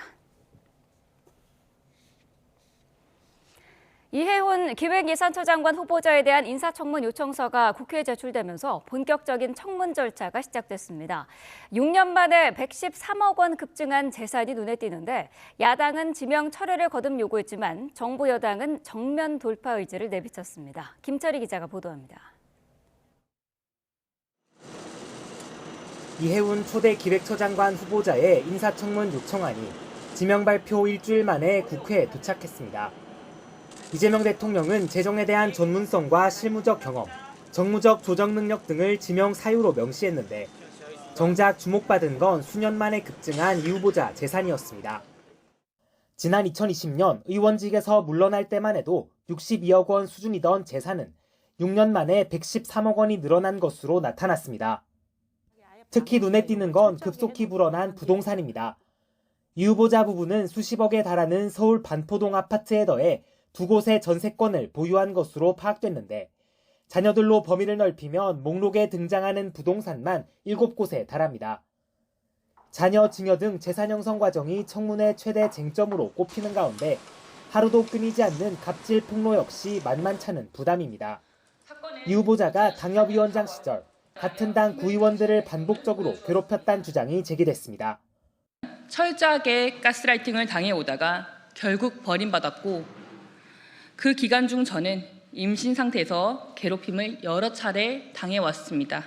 이해훈 기획예산처 장관 후보자에 대한 인사청문 요청서가 국회에 제출되면서 본격적인 청문 절차가 시작됐습니다. 6년 만에 113억 원 급증한 재산이 눈에 띄는데 야당은 지명 철회를 거듭 요구했지만 정부 여당은 정면 돌파 의지를 내비쳤습니다. 김철희 기자가 보도합니다. 이해운 초대 기획처장관 후보자의 인사청문 요청안이 지명 발표 일주일 만에 국회에 도착했습니다. 이재명 대통령은 재정에 대한 전문성과 실무적 경험, 정무적 조정 능력 등을 지명 사유로 명시했는데 정작 주목받은 건 수년 만에 급증한 이 후보자 재산이었습니다. 지난 2020년 의원직에서 물러날 때만 해도 62억 원 수준이던 재산은 6년 만에 113억 원이 늘어난 것으로 나타났습니다. 특히 눈에 띄는 건 급속히 불어난 부동산입니다. 이 후보자 부부는 수십억에 달하는 서울 반포동 아파트에 더해 두 곳의 전세권을 보유한 것으로 파악됐는데 자녀들로 범위를 넓히면 목록에 등장하는 부동산만 7곳에 달합니다. 자녀 증여 등 재산 형성 과정이 청문회 최대 쟁점으로 꼽히는 가운데 하루도 끊이지 않는 갑질 폭로 역시 만만찮은 부담입니다. 이 후보자가 당협위원장 시절 같은 당 구의원들을 반복적으로 괴롭혔다는 주장이 제기됐습니다. 철저하게 가스라이팅을 당해오다가 결국 버림받았고 그 기간 중 저는 임신 상태에서 괴롭힘을 여러 차례 당해왔습니다.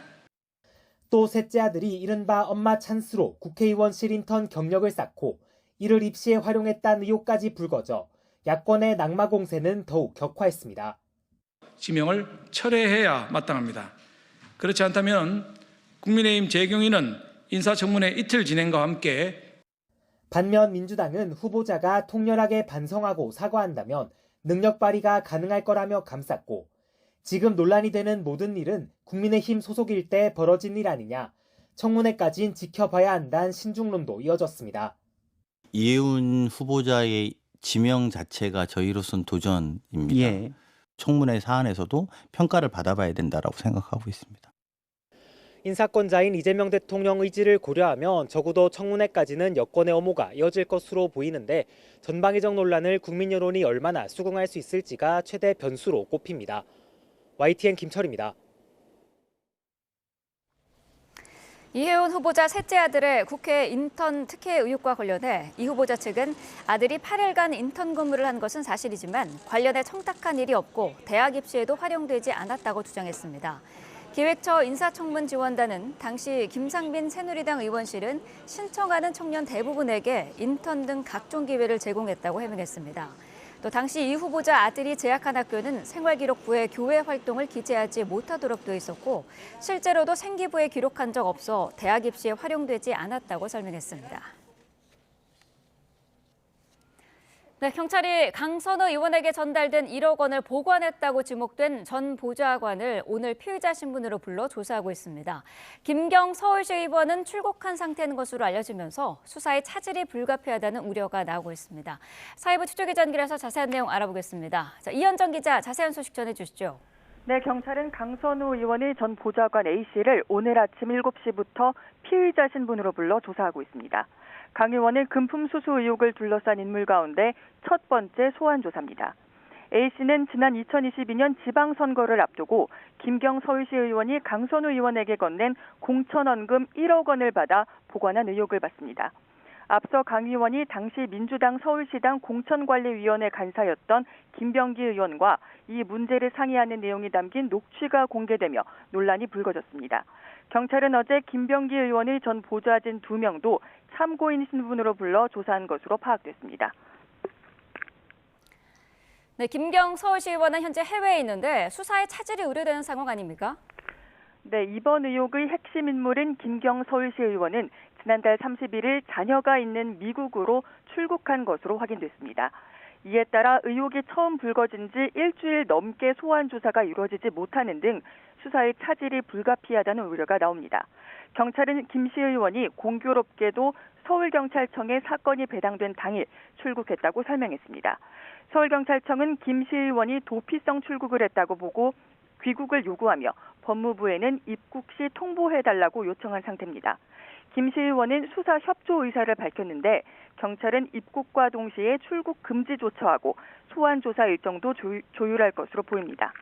또 셋째 아들이 이른바 엄마 찬스로 국회의원실 인턴 경력을 쌓고 이를 입시에 활용했다는 의혹까지 불거져 야권의 낙마 공세는 더욱 격화했습니다. 지명을 철회해야 마땅합니다. 그렇지 않다면 국민의힘 재경위는 인사청문회 이틀 진행과 함께 반면 민주당은 후보자가 통렬하게 반성하고 사과한다면 능력 발휘가 가능할 거라며 감쌌고 지금 논란이 되는 모든 일은 국민의힘 소속일 때 벌어진 일 아니냐, 청문회까진 지켜봐야 한다는 신중론도 이어졌습니다. 이해운 후보자의 지명 자체가 저희로선 도전입니다. 예. 청문회 사안에서도 평가를 받아봐야 된다라고 생각하고 있습니다. 인사권자인 이재명 대통령 의지를 고려하면 적어도 청문회까지는 여권의 엄호가 이어질 것으로 보이는데 전방위적 논란을 국민 여론이 얼마나 수긍할 수 있을지가 최대 변수로 꼽힙니다. YTN 김철입니다. 이해운 후보자 셋째 아들의 국회 인턴 특혜 의혹과 관련해 이 후보자 측은 아들이 8일간 인턴 근무를 한 것은 사실이지만 관련해 청탁한 일이 없고 대학 입시에도 활용되지 않았다고 주장했습니다. 기획처 인사청문지원단은 당시 김상빈 새누리당 의원실은 신청하는 청년 대부분에게 인턴 등 각종 기회를 제공했다고 해명했습니다. 또 당시 이 후보자 아들이 재학한 학교는 생활기록부에 교회 활동을 기재하지 못하도록 돼 있었고 실제로도 생기부에 기록한 적 없어 대학 입시에 활용되지 않았다고 설명했습니다. 네, 경찰이 강선우 의원에게 전달된 1억 원을 보관했다고 지목된 전 보좌관을 오늘 피의자 신분으로 불러 조사하고 있습니다. 김경 서울시 의원은 출국한 상태인 것으로 알려지면서 수사에 차질이 불가피하다는 우려가 나오고 있습니다. 사회부 추적기자 연결해서 자세한 내용 알아보겠습니다. 자, 이현정 기자, 자세한 소식 전해주시죠. 네, 경찰은 강선우 의원의 전 보좌관 A씨를 오늘 아침 7시부터 피의자 신분으로 불러 조사하고 있습니다. 강 의원은 금품 수수 의혹을 둘러싼 인물 가운데 첫 번째 소환 조사입니다. A씨는 지난 2022년 지방선거를 앞두고 김경 서울시 의원이 강선우 의원에게 건넨 공천원금 1억 원을 받아 보관한 의혹을 받습니다. 앞서 강 의원이 당시 민주당 서울시당 공천관리위원회 간사였던 김병기 의원과 이 문제를 상의하는 내용이 담긴 녹취가 공개되며 논란이 불거졌습니다. 경찰은 어제 김병기 의원의 전 보좌진 2명도 참고인 신분으로 불러 조사한 것으로 파악됐습니다. 네, 김경 서울시 의원은 현재 해외에 있는데 수사에 차질이 우려되는 상황 아닙니까? 네, 이번 의혹의 핵심 인물인 김경 서울시 의원은 지난달 31일 자녀가 있는 미국으로 출국한 것으로 확인됐습니다. 이에 따라 의혹이 처음 불거진 지 일주일 넘게 소환 조사가 이루어지지 못하는 등 수사의 차질이 불가피하다는 우려가 나옵니다. 경찰은 김 씨 의원이 공교롭게도 서울경찰청에 사건이 배당된 당일 출국했다고 설명했습니다. 서울경찰청은 김 씨 의원이 도피성 출국을 했다고 보고 귀국을 요구하며 법무부에는 입국 시 통보해달라고 요청한 상태입니다. 김 씨 의원은 수사 협조 의사를 밝혔는데 경찰은 입국과 동시에 출국 금지 조처하고 소환 조사 일정도 조율할 것으로 보입니다.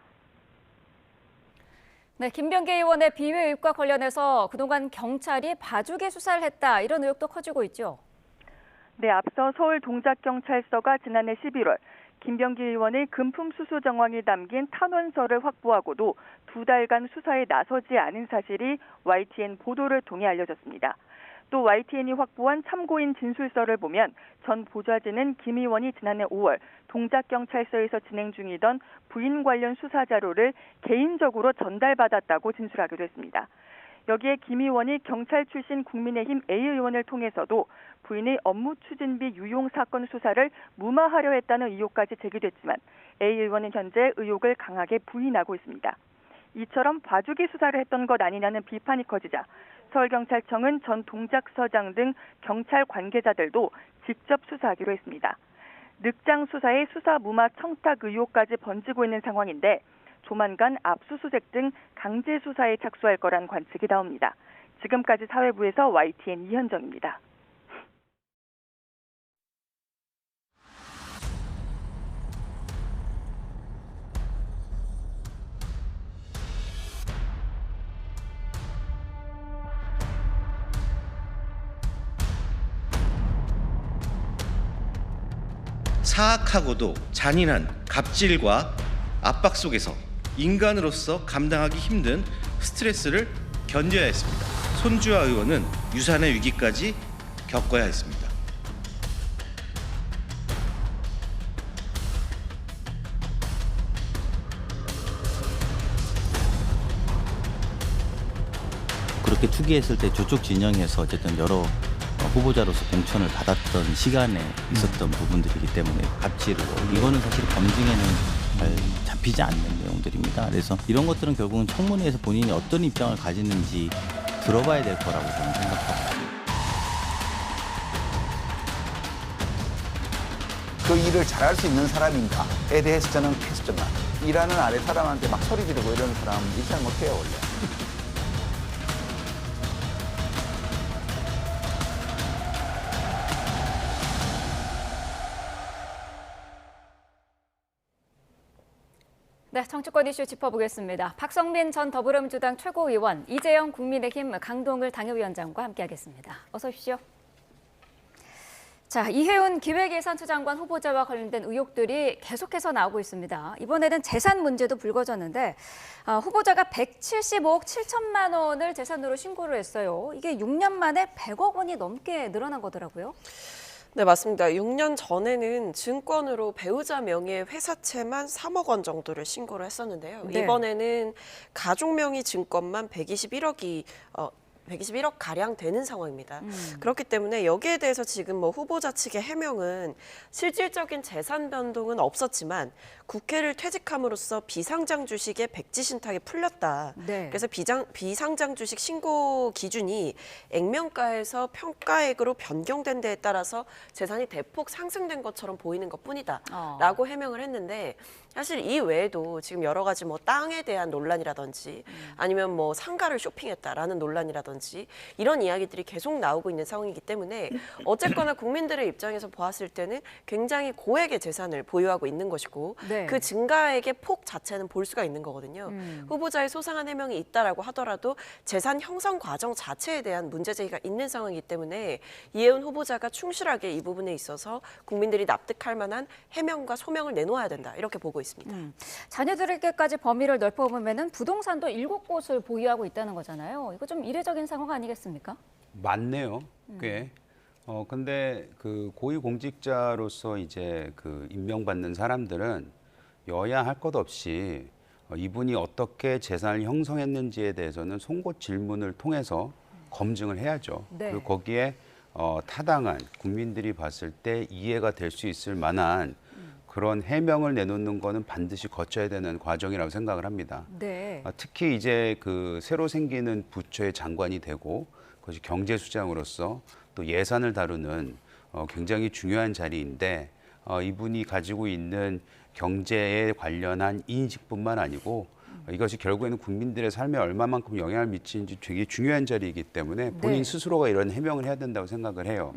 네, 김병기 의원의 비위 의혹과 관련해서 그동안 경찰이 봐주기 수사를 했다 이런 의혹도 커지고 있죠. 네, 앞서 서울 동작경찰서가 지난해 11월 김병기 의원의 금품 수수 정황이 담긴 탄원서를 확보하고도 2달간 수사에 나서지 않은 사실이 YTN 보도를 통해 알려졌습니다. 또 YTN이 확보한 참고인 진술서를 보면 전 보좌진은 김 의원이 지난해 5월 동작경찰서에서 진행 중이던 부인 관련 수사 자료를 개인적으로 전달받았다고 진술하기도 했습니다. 여기에 김 의원이 경찰 출신 국민의힘 A 의원을 통해서도 부인의 업무 추진비 유용 사건 수사를 무마하려 했다는 의혹까지 제기됐지만 A 의원은 현재 의혹을 강하게 부인하고 있습니다. 이처럼 봐주기 수사를 했던 것 아니냐는 비판이 커지자 서울경찰청은 전 동작서장 등 경찰 관계자들도 직접 수사하기로 했습니다. 늑장 수사의 수사 무마 청탁 의혹까지 번지고 있는 상황인데 조만간 압수수색 등 강제 수사에 착수할 거란 관측이 나옵니다. 지금까지 사회부에서 YTN 이현정입니다. 사악하고도 잔인한 갑질과 압박 속에서 인간으로서 감당하기 힘든 스트레스를 견뎌야 했습니다. 손주아 의원은 유산의 위기까지 겪어야 했습니다. 그렇게 투기했을 때 저쪽 진영에서 어쨌든 여러 후보자로서 공천을 받았던 시간에 있었던 부분들이기 때문에 갑질을 이거는 사실 검증에는 잘 잡히지 않는 내용들입니다. 그래서 이런 것들은 결국은 청문회에서 본인이 어떤 입장을 가지는지 들어봐야 될 거라고 저는 생각합니다. 그 일을 잘할 수 있는 사람인가에 대해서 저는 퀘스천만. 일하는 아래 사람한테 막 소리 지르고 이런 사람 일잘 못해요 원래. 네, 정치권 이슈 짚어보겠습니다. 박성민 전 더불어민주당 최고위원, 이재영 국민의힘 강동을 당협위원장과 함께하겠습니다. 어서 오십시오. 자, 이혜훈 기획예산처 장관 후보자와 관련된 의혹들이 계속해서 나오고 있습니다. 이번에는 재산 문제도 불거졌는데 후보자가 175억 7천만 원을 재산으로 신고를 했어요. 이게 6년 만에 100억 원이 넘게 늘어난 거더라고요. 네, 맞습니다. 6년 전에는 증권으로 배우자 명의의 회사채만 3억 원 정도를 신고를 했었는데요. 네. 이번에는 가족 명의 증권만 121억 가량 되는 상황입니다. 그렇기 때문에 여기에 대해서 지금 뭐 후보자 측의 해명은 실질적인 재산 변동은 없었지만 국회를 퇴직함으로써 비상장 주식의 백지 신탁이 풀렸다. 네. 그래서 비상장 주식 신고 기준이 액면가에서 평가액으로 변경된 데에 따라서 재산이 대폭 상승된 것처럼 보이는 것뿐이다. 라고 해명을 했는데 사실 이 외에도 지금 여러 가지 뭐 땅에 대한 논란이라든지 아니면 뭐 상가를 쇼핑했다라는 논란이라든지 이런 이야기들이 계속 나오고 있는 상황이기 때문에 어쨌거나 국민들의 입장에서 보았을 때는 굉장히 고액의 재산을 보유하고 있는 것이고 네. 그 증가액의 폭 자체는 볼 수가 있는 거거든요. 후보자의 소상한 해명이 있다라고 하더라도 재산 형성 과정 자체에 대한 문제 제기가 있는 상황이기 때문에 이혜훈 후보자가 충실하게 이 부분에 있어서 국민들이 납득할 만한 해명과 소명을 내놓아야 된다. 이렇게 보고 있습니다. 자녀들에게까지 범위를 넓혀보면 부동산도 7곳을 보유하고 있다는 거잖아요. 이거 좀 이례적인 상황 아니겠습니까? 맞네요. 꽤. 근데 그 고위공직자로서 이제 그 임명받는 사람들은 여야 할 것 없이 이분이 어떻게 재산을 형성했는지에 대해서는 송곳 질문을 통해서 검증을 해야죠. 네. 그리고 거기에 타당한 국민들이 봤을 때 이해가 될 수 있을 만한 그런 해명을 내놓는 거는 반드시 거쳐야 되는 과정이라고 생각을 합니다. 네. 특히 이제 그 새로 생기는 부처의 장관이 되고 그것이 경제수장으로서 또 예산을 다루는 굉장히 중요한 자리인데 이분이 가지고 있는 경제에 관련한 인식뿐만 아니고 이것이 결국에는 국민들의 삶에 얼마만큼 영향을 미치는지 되게 중요한 자리이기 때문에 본인 네. 스스로가 이런 해명을 해야 된다고 생각을 해요.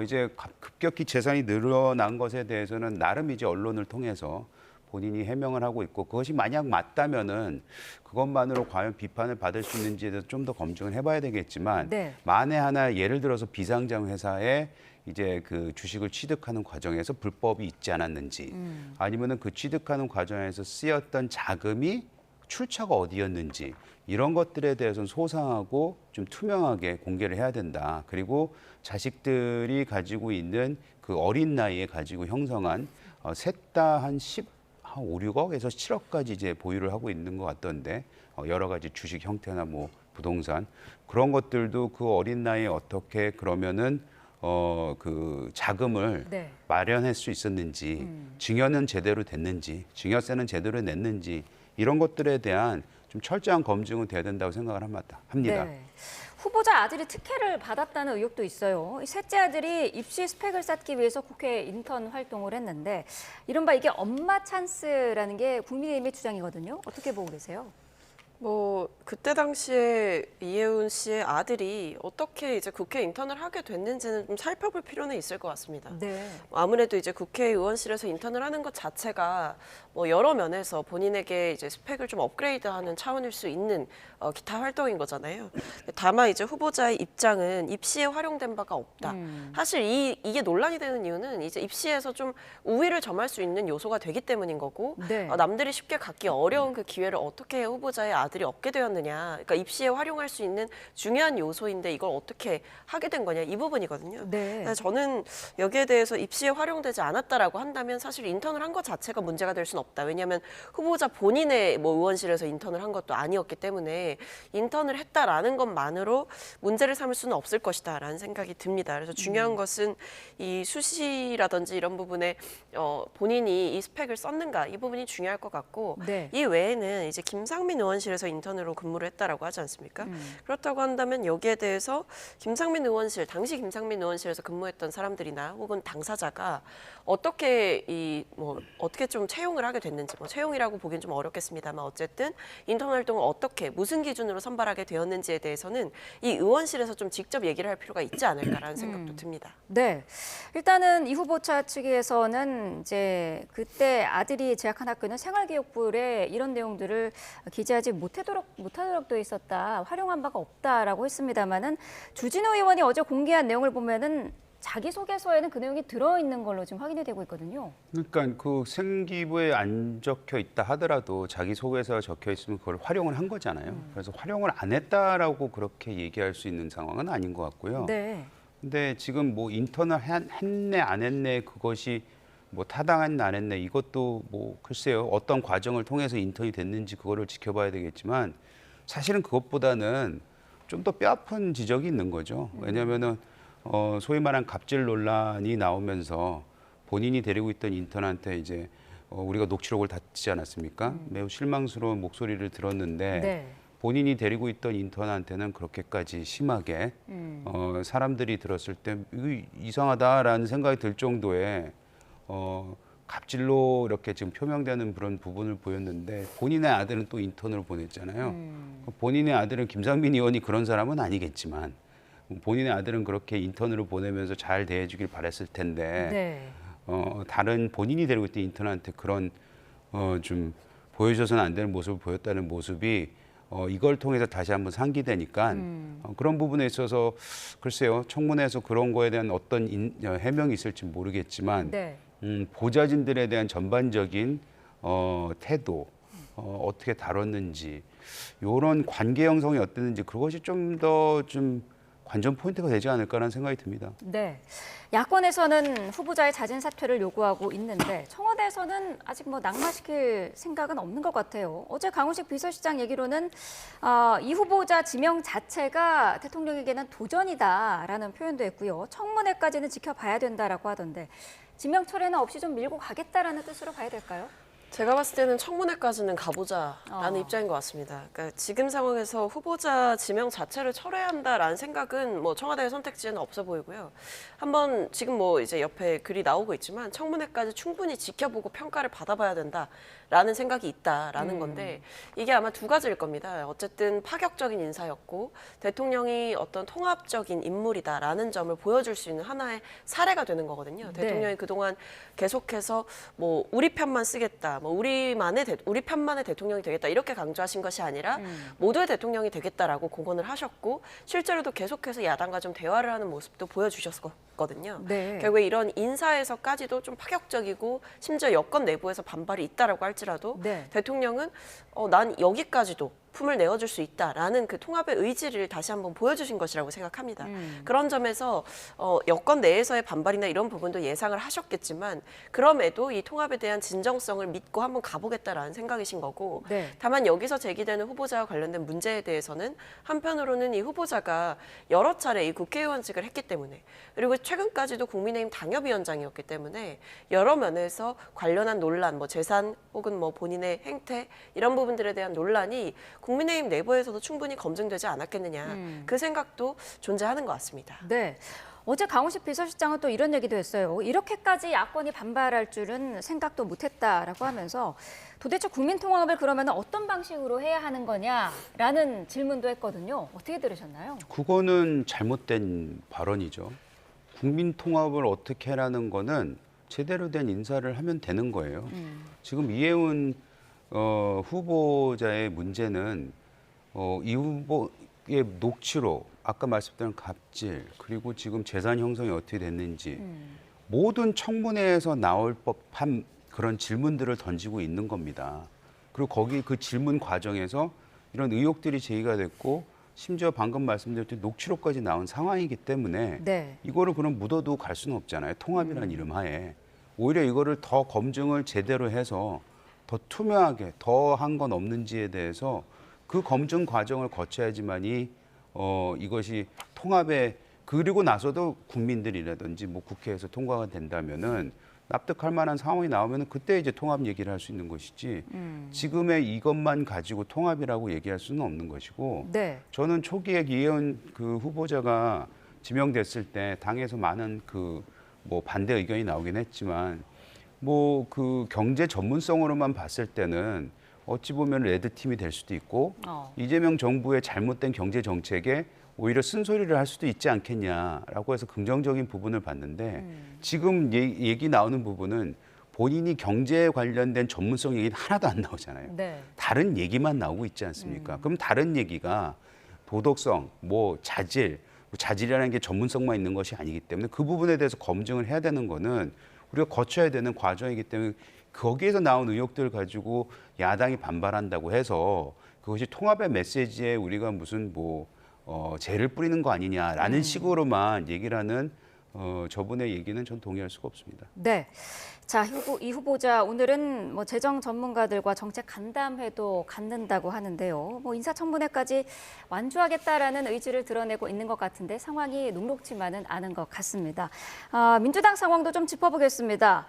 이제 급격히 재산이 늘어난 것에 대해서는 나름 이제 언론을 통해서 본인이 해명을 하고 있고 그것이 만약 맞다면은 그것만으로 과연 비판을 받을 수 있는지에 대해서 좀 더 검증을 해봐야 되겠지만 네. 만에 하나 예를 들어서 비상장 회사에 이제 그 주식을 취득하는 과정에서 불법이 있지 않았는지 아니면은 그 취득하는 과정에서 쓰였던 자금이 출처가 어디였는지 이런 것들에 대해서는 소상하고 좀 투명하게 공개를 해야 된다. 그리고 자식들이 가지고 있는 그 어린 나이에 가지고 형성한 셋 다 한 5, 6억에서 7억까지 이제 보유를 하고 있는 것 같던데 여러 가지 주식 형태나 뭐 부동산 그런 것들도 그 어린 나이에 어떻게 그러면은 그 자금을 네. 마련할 수 있었는지 증여는 제대로 됐는지 증여세는 제대로 냈는지 이런 것들에 대한 좀 철저한 검증은 돼야 된다고 생각을 합니다. 네. 후보자 아들이 특혜를 받았다는 의혹도 있어요. 셋째 아들이 입시 스펙을 쌓기 위해서 국회 인턴 활동을 했는데 이른바 이게 엄마 찬스라는 게 국민의힘의 주장이거든요. 어떻게 보고 계세요? 뭐 그때 당시에 이혜훈 씨의 아들이 어떻게 이제 국회 인턴을 하게 됐는지는 좀 살펴볼 필요는 있을 것 같습니다. 네. 아무래도 이제 국회의원실에서 인턴을 하는 것 자체가 뭐 여러 면에서 본인에게 이제 스펙을 좀 업그레이드하는 차원일 수 있는 기타 활동인 거잖아요. 다만 이제 후보자의 입장은 입시에 활용된 바가 없다. 사실 이게 논란이 되는 이유는 이제 입시에서 좀 우위를 점할 수 있는 요소가 되기 때문인 거고 네. 남들이 쉽게 갖기 어려운 그 기회를 어떻게 후보자의 아들이 얻게 되었느냐. 그러니까 입시에 활용할 수 있는 중요한 요소인데 이걸 어떻게 하게 된 거냐 이 부분이거든요. 네. 저는 여기에 대해서 입시에 활용되지 않았다라고 한다면 사실 인턴을 한 것 자체가 문제가 될 수는 없다. 왜냐하면 후보자 본인의 뭐 의원실에서 인턴을 한 것도 아니었기 때문에 인턴을 했다라는 것만으로 문제를 삼을 수는 없을 것이다라는 생각이 듭니다. 그래서 중요한 것은 이 수시라든지 이런 부분에 본인이 이 스펙을 썼는가 이 부분이 중요할 것 같고 네. 이 외에는 이제 김상민 의원실에서 인턴으로 근무를 했다라고 하지 않습니까? 그렇다고 한다면 여기에 대해서 김상민 의원실 당시 김상민 의원실에서 근무했던 사람들이나 혹은 당사자가 어떻게 어떻게 좀 채용을 하게 됐는지 뭐 채용이라고 보기엔 좀 어렵겠습니다만 어쨌든 인턴 활동을 어떻게 무슨 기준으로 선발하게 되었는지에 대해서는 이 의원실에서 좀 직접 얘기를 할 필요가 있지 않을까라는 생각도 듭니다. 네, 일단은 이 후보자 측에서는 이제 그때 아들이 재학한 학교는 생활기록부에 이런 내용들을 기재하지 못하도록 돼 있었다, 활용한 바가 없다라고 했습니다만은 주진우 의원이 어제 공개한 내용을 보면은 자기소개서에는 그 내용이 들어있는 걸로 지금 확인이 되고 있거든요. 그러니까 그 생기부에 안 적혀 있다 하더라도 자기소개서가 적혀 있으면 그걸 활용을 한 거잖아요. 그래서 활용을 안 했다라고 그렇게 얘기할 수 있는 상황은 아닌 것 같고요. 네. 근데 지금 뭐 인턴을 했네 안 했네 그것이 뭐 타당했네 안 했네 이것도 뭐 글쎄요 어떤 과정을 통해서 인턴이 됐는지 그거를 지켜봐야 되겠지만 사실은 그것보다는 좀 더 뼈아픈 지적이 있는 거죠. 왜냐하면은 소위 말한 갑질 논란이 나오면서 본인이 데리고 있던 인턴한테 이제 우리가 녹취록을 다 듣지 않았습니까? 매우 실망스러운 목소리를 들었는데 네. 본인이 데리고 있던 인턴한테는 그렇게까지 심하게 사람들이 들었을 때 이상하다라는 생각이 들 정도의 갑질로 이렇게 지금 표명되는 그런 부분을 보였는데 본인의 아들은 또 인턴을 보냈잖아요. 본인의 아들은 김상민 의원이 그런 사람은 아니겠지만 본인의 아들은 그렇게 인턴으로 보내면서 잘 대해주길 바랬을 텐데 네. 다른 본인이 데리고 있던 인턴한테 그런 좀 보여줘서는 안 되는 모습을 보였다는 모습이 이걸 통해서 다시 한번 상기되니까 그런 부분에 있어서 글쎄요 청문회에서 그런 거에 대한 어떤 해명이 있을지 모르겠지만 네. 보좌진들에 대한 전반적인 태도 어떻게 다뤘는지 이런 관계 형성이 어땠는지 그것이 좀 더 좀 관전 포인트가 되지 않을까라는 생각이 듭니다. 네, 야권에서는 후보자의 잦은 사퇴를 요구하고 있는데 청와대에서는 아직 뭐 낙마시킬 생각은 없는 것 같아요. 어제 강훈식 비서실장 얘기로는 이 후보자 지명 자체가 대통령에게는 도전이다라는 표현도 했고요. 청문회까지는 지켜봐야 된다라고 하던데 지명 철회는 없이 좀 밀고 가겠다라는 뜻으로 봐야 될까요? 제가 봤을 때는 청문회까지는 가보자라는 입장인 것 같습니다. 그러니까 지금 상황에서 후보자 지명 자체를 철회한다라는 생각은 뭐 청와대의 선택지에는 없어 보이고요. 한번 지금 뭐 이제 옆에 글이 나오고 있지만 청문회까지 충분히 지켜보고 평가를 받아봐야 된다라는 생각이 있다라는 건데 이게 아마 두 가지일 겁니다. 어쨌든 파격적인 인사였고 대통령이 어떤 통합적인 인물이다라는 점을 보여줄 수 있는 하나의 사례가 되는 거거든요. 네. 대통령이 그동안 계속해서 뭐 우리 편만 쓰겠다. 뭐 우리 편만의 대통령이 되겠다 이렇게 강조하신 것이 아니라 모두의 대통령이 되겠다라고 공언을 하셨고 실제로도 계속해서 야당과 좀 대화를 하는 모습도 보여주셨거든요. 네. 결국에 이런 인사에서까지도 좀 파격적이고 심지어 여권 내부에서 반발이 있다라고 할지라도 네. 대통령은 난 여기까지도 품을 내어줄 수 있다라는 그 통합의 의지를 다시 한번 보여주신 것이라고 생각합니다. 그런 점에서 여권 내에서의 반발이나 이런 부분도 예상을 하셨겠지만 그럼에도 이 통합에 대한 진정성을 믿고 한번 가보겠다라는 생각이신 거고 네. 다만 여기서 제기되는 후보자와 관련된 문제에 대해서는 한편으로는 이 후보자가 여러 차례 이 국회의원직을 했기 때문에 그리고 최근까지도 국민의힘 당협위원장이었기 때문에 여러 면에서 관련한 논란, 뭐 재산 혹은 뭐 본인의 행태 이런 부분들에 대한 논란이 국민의힘 내부에서도 충분히 검증되지 않았겠느냐 그 생각도 존재하는 것 같습니다. 네. 어제 강훈식 비서실장은 또 이런 얘기도 했어요. 이렇게까지 야권이 반발할 줄은 생각도 못했다라고 하면서 도대체 국민통합을 그러면 어떤 방식으로 해야 하는 거냐라는 질문도 했거든요. 어떻게 들으셨나요? 그거는 잘못된 발언이죠. 국민통합을 어떻게 하라는 거는 제대로 된 인사를 하면 되는 거예요. 지금 이해운 후보자의 문제는 이 후보의 녹취록, 아까 말씀드린 갑질, 그리고 지금 재산 형성이 어떻게 됐는지 모든 청문회에서 나올 법한 그런 질문들을 던지고 있는 겁니다. 그리고 거기 그 질문 과정에서 이런 의혹들이 제기가 됐고 심지어 방금 말씀드렸듯이 녹취록까지 나온 상황이기 때문에 네. 이거를 그럼 묻어도 갈 수는 없잖아요. 통합이라는 이름 하에. 오히려 이거를 더 검증을 제대로 해서 더 투명하게 더 한 건 없는지에 대해서 그 검증 과정을 거쳐야지만이 이것이 통합에 그리고 나서도 국민들이라든지 뭐 국회에서 통과가 된다면은 납득할 만한 상황이 나오면은 그때 이제 통합 얘기를 할 수 있는 것이지 지금의 이것만 가지고 통합이라고 얘기할 수는 없는 것이고 네. 저는 초기에 이해운 그 후보자가 지명됐을 때 당에서 많은 그 뭐 반대 의견이 나오긴 했지만 뭐 그 경제 전문성으로만 봤을 때는 어찌 보면 레드팀이 될 수도 있고 이재명 정부의 잘못된 경제 정책에 오히려 쓴소리를 할 수도 있지 않겠냐라고 해서 긍정적인 부분을 봤는데 지금 얘기 나오는 부분은 본인이 경제에 관련된 전문성 얘기는 하나도 안 나오잖아요. 네. 다른 얘기만 나오고 있지 않습니까? 그럼 다른 얘기가 도덕성, 뭐 자질이라는 게 전문성만 있는 것이 아니기 때문에 그 부분에 대해서 검증을 해야 되는 거는 우리가 거쳐야 되는 과정이기 때문에 거기에서 나온 의혹들을 가지고 야당이 반발한다고 해서 그것이 통합의 메시지에 우리가 무슨 죄를 뿌리는 거 아니냐라는 식으로만 얘기를 하는 저분의 얘기는 전 동의할 수가 없습니다. 네. 자, 이 후보자 오늘은 뭐 재정 전문가들과 정책 간담회도 갖는다고 하는데요. 뭐 인사청문회까지 완주하겠다라는 의지를 드러내고 있는 것 같은데 상황이 녹록지만은 않은 것 같습니다. 민주당 상황도 좀 짚어보겠습니다.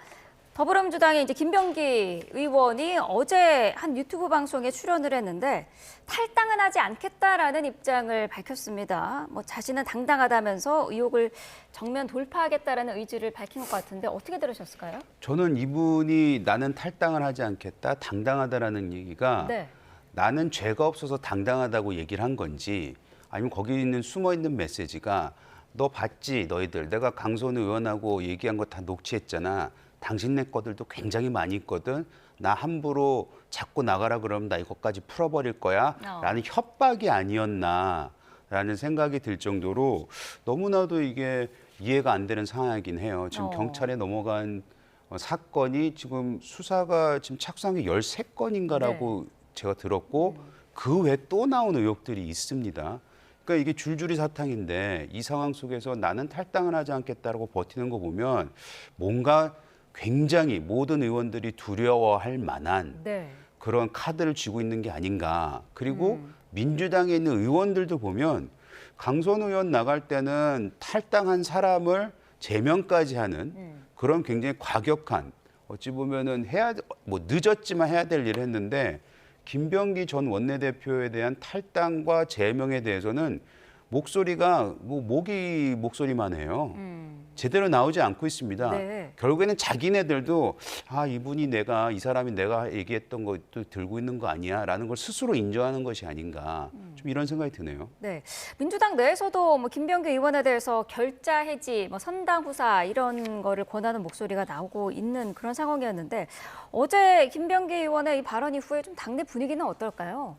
더불어민주당의 이제 김병기 의원이 어제 한 유튜브 방송에 출연을 했는데 탈당은 하지 않겠다라는 입장을 밝혔습니다. 뭐 자신은 당당하다면서 의혹을 정면 돌파하겠다라는 의지를 밝힌 것 같은데 어떻게 들으셨을까요? 저는 이분이 나는 탈당을 하지 않겠다, 당당하다라는 얘기가 네. 나는 죄가 없어서 당당하다고 얘기를 한 건지 아니면 거기 있는 숨어 있는 메시지가 너 봤지 너희들 내가 강선우 의원하고 얘기한 거 다 녹취했잖아. 당신네 거들도 굉장히 많이 있거든. 나 함부로 자꾸 나가라 그러면 나 이것까지 풀어버릴 거야. 라는 협박이 아니었나라는 생각이 들 정도로 너무나도 이게 이해가 안 되는 상황이긴 해요. 지금 경찰에 넘어간 사건이 지금 수사가 지금 착수한 게 13건인가라고 제가 들었고 그 외에 또 나온 의혹들이 있습니다. 그러니까 이게 줄줄이 사탕인데 이 상황 속에서 나는 탈당을 하지 않겠다라고 버티는 거 보면 뭔가 굉장히 모든 의원들이 두려워할 만한 그런 카드를 쥐고 있는 게 아닌가. 그리고 민주당에 있는 의원들도 보면 강선우 의원 나갈 때는 탈당한 사람을 제명까지 하는 그런 굉장히 과격한 어찌 보면은 늦었지만 해야 될 일을 했는데 김병기 전 원내대표에 대한 탈당과 제명에 대해서는 목소리가 모기 목소리만 해요. 제대로 나오지 않고 있습니다. 네. 결국에는 자기네들도 이 사람이 내가 얘기했던 것도 들고 있는 거 아니야 라는 걸 스스로 인정하는 것이 아닌가 좀 좀 이런 생각이 드네요. 네, 민주당 내에서도 뭐 김병기 의원에 대해서 결자 해지, 뭐 선당 후사 이런 거를 권하는 목소리가 나오고 있는 그런 상황이었는데 어제 김병기 의원의 이 발언 이후에 좀 당내 분위기는 어떨까요?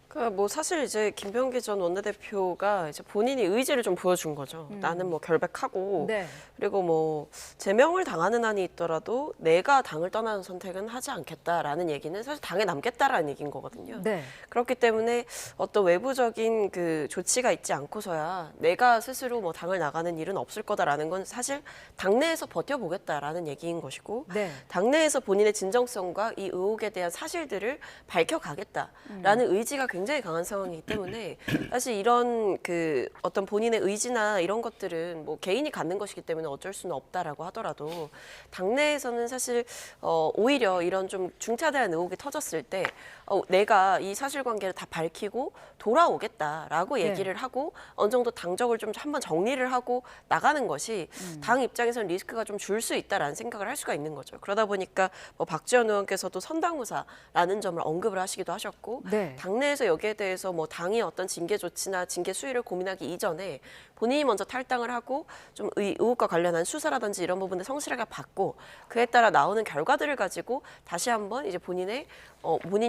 그러니까 뭐 사실 이제 김병기 전 원내대표가 이제 본인이 의지를 좀 보여준 거죠. 나는 뭐 결백하고 네. 그리고 뭐 제명을 당하는 한이 있더라도 내가 당을 떠나는 선택은 하지 않겠다라는 얘기는 사실 당에 남겠다라는 얘기인 거거든요. 네. 그렇기 때문에 어떤 외부적인 그 조치가 있지 않고서야 내가 스스로 뭐 당을 나가는 일은 없을 거다라는 건 사실 당내에서 버텨보겠다라는 얘기인 것이고 네. 당내에서 본인의 진정성과 이 의혹에 대한 사실들을 밝혀가겠다라는 의지가 굉장히 강한 상황이기 때문에 사실 이런 그 어떤 본인의 의지나 이런 것들은 뭐 개인이 갖는 것이기 때문에 어쩔 수는 없다라고 하더라도 당내에서는 사실 오히려 이런 좀 중차대한 의혹이 터졌을 때 내가 이 사실관계를 다 밝히고 돌아오겠다라고 얘기를 하고 어느 정도 당적을 좀 한번 정리를 하고 나가는 것이 당 입장에서는 리스크가 좀 줄 수 있다라는 생각을 할 수가 있는 거죠. 그러다 보니까 뭐 박지원 의원께서도 선당후사라는 점을 언급을 하시기도 하셨고 네. 당내에서 여기에 대해서 뭐 당이 어떤 징계 조치나 징계 수위를 고민하기 이전에 본인이 먼저 탈당을 하고 좀 의혹과 관련한 수사라든지 이런 부분을 성실하게 받고 그에 따라 나오는 결과들을 가지고 다시 한번 이제 본인이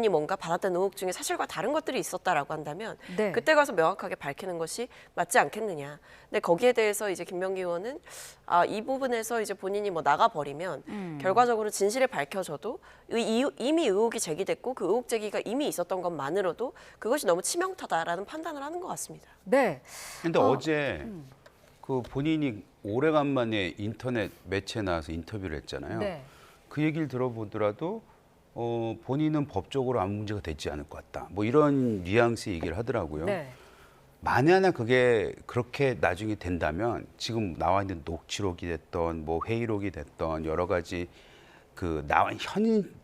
뭔가 받았던 의혹 중에 사실과 다른 것들이 있었다라고 한다면 네. 그때 가서 명확하게 밝히는 것이 맞지 않겠느냐. 근데 거기에 대해서 이제 김병기 의원은 이 부분에서 이제 본인이 뭐 나가버리면 결과적으로 진실이 밝혀져도 이미 의혹이 제기됐고 그 의혹 제기가 이미 있었던 것만으로도 그것이 너무 치명타다라는 판단을 하는 것 같습니다. 네. 근데 어제 그 본인이 오래간만에 인터넷 매체에 나와서 인터뷰를 했잖아요. 네. 그 얘기를 들어보더라도 본인은 법적으로 아무 문제가 되지 않을 것 같다. 뭐 이런 뉘앙스 얘기를 하더라고요. 네. 만에 하나 그게 그렇게 나중에 된다면 지금 나와 있는 녹취록이 됐던 뭐 회의록이 됐던 여러 가지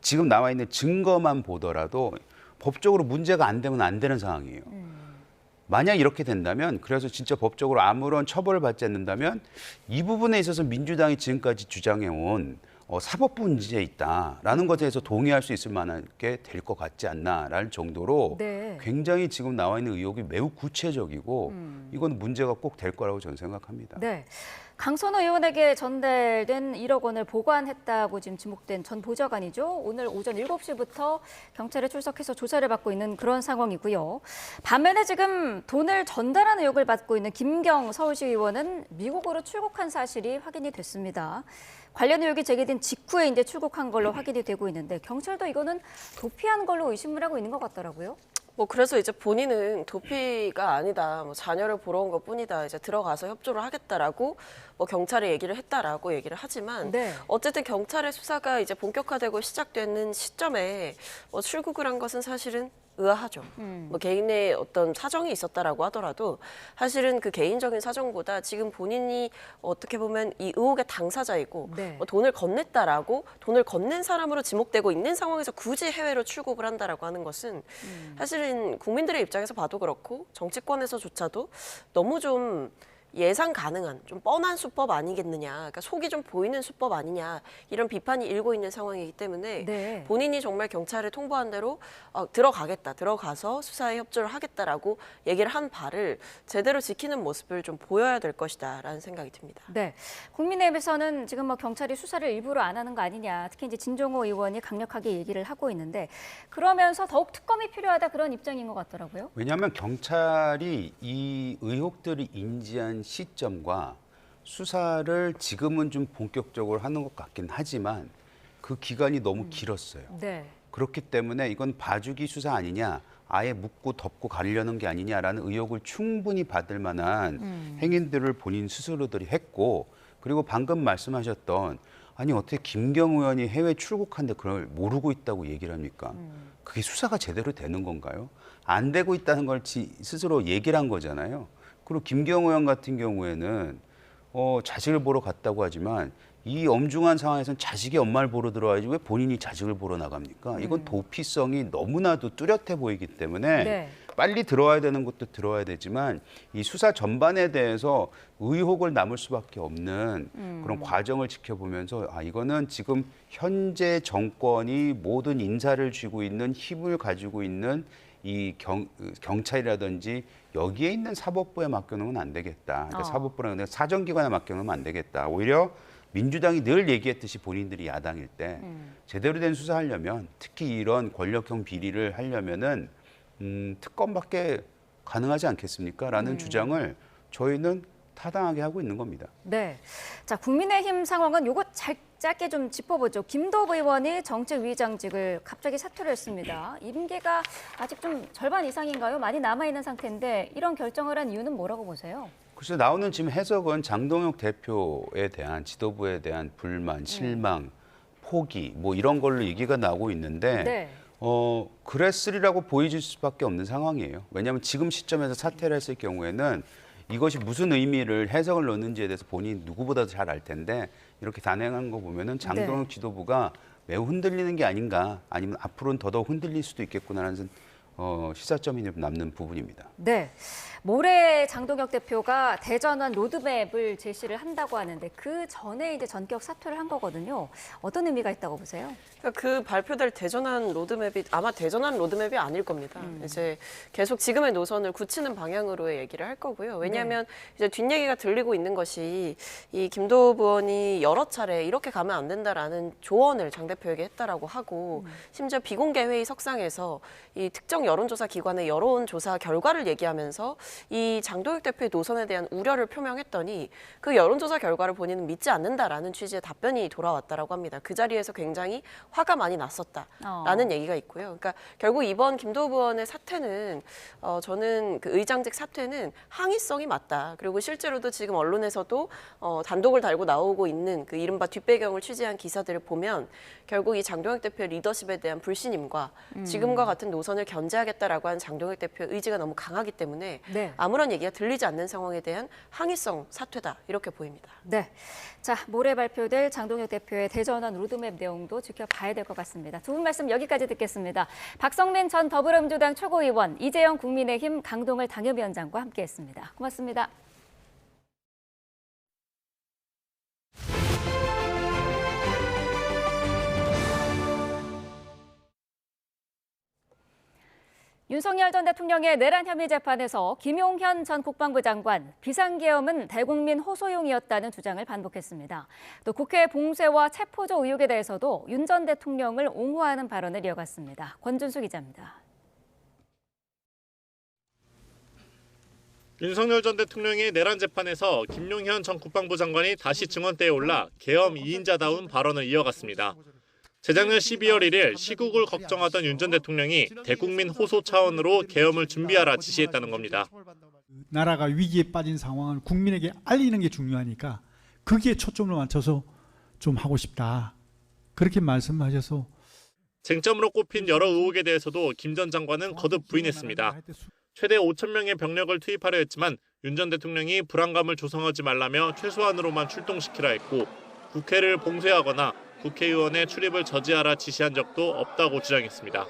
지금 나와 있는 증거만 보더라도 법적으로 문제가 안 되면 안 되는 상황이에요. 만약 이렇게 된다면 그래서 진짜 법적으로 아무런 처벌을 받지 않는다면 이 부분에 있어서 민주당이 지금까지 주장해온 사법부 문제에 있다라는 것에 대해서 동의할 수 있을 만한 게 될 것 같지 않나라는 정도로 네. 굉장히 지금 나와 있는 의혹이 매우 구체적이고 이건 문제가 꼭 될 거라고 저는 생각합니다. 네. 강선호 의원에게 전달된 1억 원을 보관했다고 지금 지목된 전 보좌관이죠. 오늘 오전 7시부터 경찰에 출석해서 조사를 받고 있는 그런 상황이고요. 반면에 지금 돈을 전달한 의혹을 받고 있는 김경 서울시 의원은 미국으로 출국한 사실이 확인이 됐습니다. 관련 의혹이 제기된 직후에 이제 출국한 걸로 확인이 되고 있는데 경찰도 이거는 도피한 걸로 의심을 하고 있는 것 같더라고요. 뭐 그래서 이제 본인은 도피가 아니다, 뭐 자녀를 보러 온 것뿐이다, 이제 들어가서 협조를 하겠다라고 뭐 경찰에 얘기를 했다라고 얘기를 하지만 네. 어쨌든 경찰의 수사가 이제 본격화되고 시작되는 시점에 뭐 출국을 한 것은 사실은 의아하죠. 뭐 개인의 어떤 사정이 있었다라고 하더라도 사실은 그 개인적인 사정보다 지금 본인이 어떻게 보면 이 의혹의 당사자이고 네. 뭐 돈을 건넸다라고 돈을 건넨 사람으로 지목되고 있는 상황에서 굳이 해외로 출국을 한다라고 하는 것은 사실은 국민들의 입장에서 봐도 그렇고 정치권에서조차도 너무 좀 예상 가능한 좀 뻔한 수법 아니겠느냐, 그러니까 속이 좀 보이는 수법 아니냐 이런 비판이 일고 있는 상황이기 때문에 네. 본인이 정말 경찰에 통보한 대로 들어가서 수사에 협조를 하겠다라고 얘기를 한 바를 제대로 지키는 모습을 좀 보여야 될 것이다라는 생각이 듭니다. 네, 국민의힘에서는 지금 뭐 경찰이 수사를 일부러 안 하는 거 아니냐, 특히 이제 진종호 의원이 강력하게 얘기를 하고 있는데 그러면서 더욱 특검이 필요하다 그런 입장인 것 같더라고요. 왜냐하면 경찰이 이 의혹들을 인지한 시점과 수사를 지금은 좀 본격적으로 하는 것 같긴 하지만 그 기간이 너무 길었어요. 네. 그렇기 때문에 이건 봐주기 수사 아니냐, 아예 묻고 덮고 가려는 게 아니냐라는 의혹을 충분히 받을 만한 행인들을 본인 스스로들이 했고, 그리고 방금 말씀하셨던 아니 어떻게 김경 의원이 해외 출국한데 그걸 모르고 있다고 얘기를 합니까? 그게 수사가 제대로 되는 건가요? 안 되고 있다는 걸 스스로 얘기를 한 거잖아요. 그리고 김경 의원 같은 경우에는 자식을 보러 갔다고 하지만 이 엄중한 상황에서는 자식이 엄마를 보러 들어와야지 왜 본인이 자식을 보러 나갑니까? 이건 도피성이 너무나도 뚜렷해 보이기 때문에 네. 빨리 들어와야 되는 것도 들어와야 되지만 이 수사 전반에 대해서 의혹을 남을 수밖에 없는 그런 과정을 지켜보면서 이거는 지금 현재 정권이 모든 인사를 쥐고 있는 힘을 가지고 있는 이 경찰이라든지 여기에 있는 사법부에 맡겨놓으면 안 되겠다. 그러니까 사법부라는 사정기관에 맡겨놓으면 안 되겠다. 오히려 민주당이 늘 얘기했듯이 본인들이 야당일 때 제대로 된 수사하려면 특히 이런 권력형 비리를 하려면은 특검밖에 가능하지 않겠습니까? 라는 주장을 저희는 타당하게 하고 있는 겁니다. 네. 자, 국민의힘 상황은 요거 짧게 좀 짚어보죠. 김도읍 의원이 정책위의장직을 갑자기 사퇴를 했습니다. 임기가 아직 좀 절반 이상인가요? 많이 남아있는 상태인데 이런 결정을 한 이유는 뭐라고 보세요? 글쎄 나오는 지금 해석은 장동혁 대표에 대한 지도부에 대한 불만, 실망, 포기 뭐 이런 걸로 얘기가 나오고 있는데 네. 그랬으리라고 보여질 수밖에 없는 상황이에요. 왜냐하면 지금 시점에서 사퇴를 했을 경우에는 이것이 무슨 의미를 해석을 넣는지에 대해서 본인이 누구보다도 잘 알 텐데 이렇게 단행한 거 보면은 장동혁 지도부가 매우 흔들리는 게 아닌가 아니면 앞으로는 더더욱 흔들릴 수도 있겠구나라는 시사점이 남는 부분입니다. 네. 모레 장동혁 대표가 대전환 로드맵을 제시를 한다고 하는데 그 전에 이제 전격 사퇴를 한 거거든요. 어떤 의미가 있다고 보세요? 그러니까 그 발표될 대전환 로드맵이 아마 대전환 로드맵이 아닐 겁니다. 이제 계속 지금의 노선을 굳히는 방향으로의 얘기를 할 거고요. 왜냐하면 이제 뒷얘기가 들리고 있는 것이 이 김도읍 의원이 여러 차례 이렇게 가면 안 된다라는 조언을 장 대표에게 했다라고 하고 심지어 비공개 회의 석상에서 이 특정 여론조사 기관의 여론조사 결과를 얘기하면서 이 장동혁 대표의 노선에 대한 우려를 표명했더니 그 여론조사 결과를 본인은 믿지 않는다라는 취지의 답변이 돌아왔다라고 합니다. 그 자리에서 굉장히 화가 많이 났었다라는 얘기가 있고요. 그러니까 결국 이번 김도읍 의원의 사퇴는 저는 그 의장직 사퇴는 항의성이 맞다. 그리고 실제로도 지금 언론에서도 단독을 달고 나오고 있는 그 이른바 뒷배경을 취재한 기사들을 보면 결국 이 장동혁 대표의 리더십에 대한 불신임과 지금과 같은 노선을 견제하겠다라고 하는 장동혁 대표의 의지가 너무 강하기 때문에 네. 아무런 얘기가 들리지 않는 상황에 대한 항의성 사퇴다 이렇게 보입니다. 네. 자, 모레 발표될 장동혁 대표의 대전환 로드맵 내용도 지켜봐야 될 것 같습니다. 두 분 말씀 여기까지 듣겠습니다. 박성민 전 더불어민주당 최고위원, 이재영 국민의힘 강동을 당협위원장과 함께했습니다. 고맙습니다. 윤석열 전 대통령의 내란 혐의 재판에서 김용현 전 국방부 장관, 비상계엄은 대국민 호소용이었다는 주장을 반복했습니다. 또 국회 봉쇄와 체포조 의혹에 대해서도 윤 전 대통령을 옹호하는 발언을 이어갔습니다. 권준수 기자입니다. 윤석열 전 대통령의 내란 재판에서 김용현 전 국방부 장관이 다시 증언대에 올라 계엄 2인자다운 발언을 이어갔습니다. 재작년 12월 1일 시국을 걱정하던 윤 전 대통령이 대국민 호소 차원으로 계엄을 준비하라 지시했다는 겁니다. 나라가 위기에 빠진 상황을 국민에게 알리는 게 중요하니까 거기에 초점을 맞춰서 좀 하고 싶다. 그렇게 말씀하셔서. 쟁점으로 꼽힌 여러 의혹에 대해서도 김 전 장관은 거듭 부인했습니다. 최대 5천 명의 병력을 투입하려 했지만 윤 전 대통령이 불안감을 조성하지 말라며 최소한으로만 출동시키라 했고 국회를 봉쇄하거나 국회의원의 출입을 저지하라 지시한 적도 없다고 주장했습니다.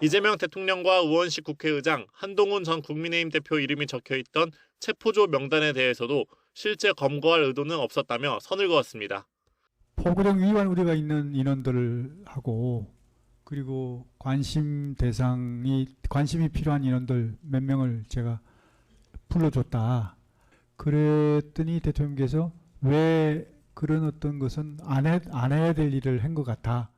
이재명 대통령과 의원식 국회의장, 한동훈 전 국민의힘 대표 이름이 적혀있던 체포조 명단에 대해서도 실제 검거할 의도는 없었다며 선을 그었습니다. 포고령 위반 우려가 있는 인원들하고 그리고 관심이 필요한 인원들 몇 명을 제가 불러줬다. 그랬더니 대통령께서 왜 그런 어떤 것은 안 해야 될 일을 한 것 같아.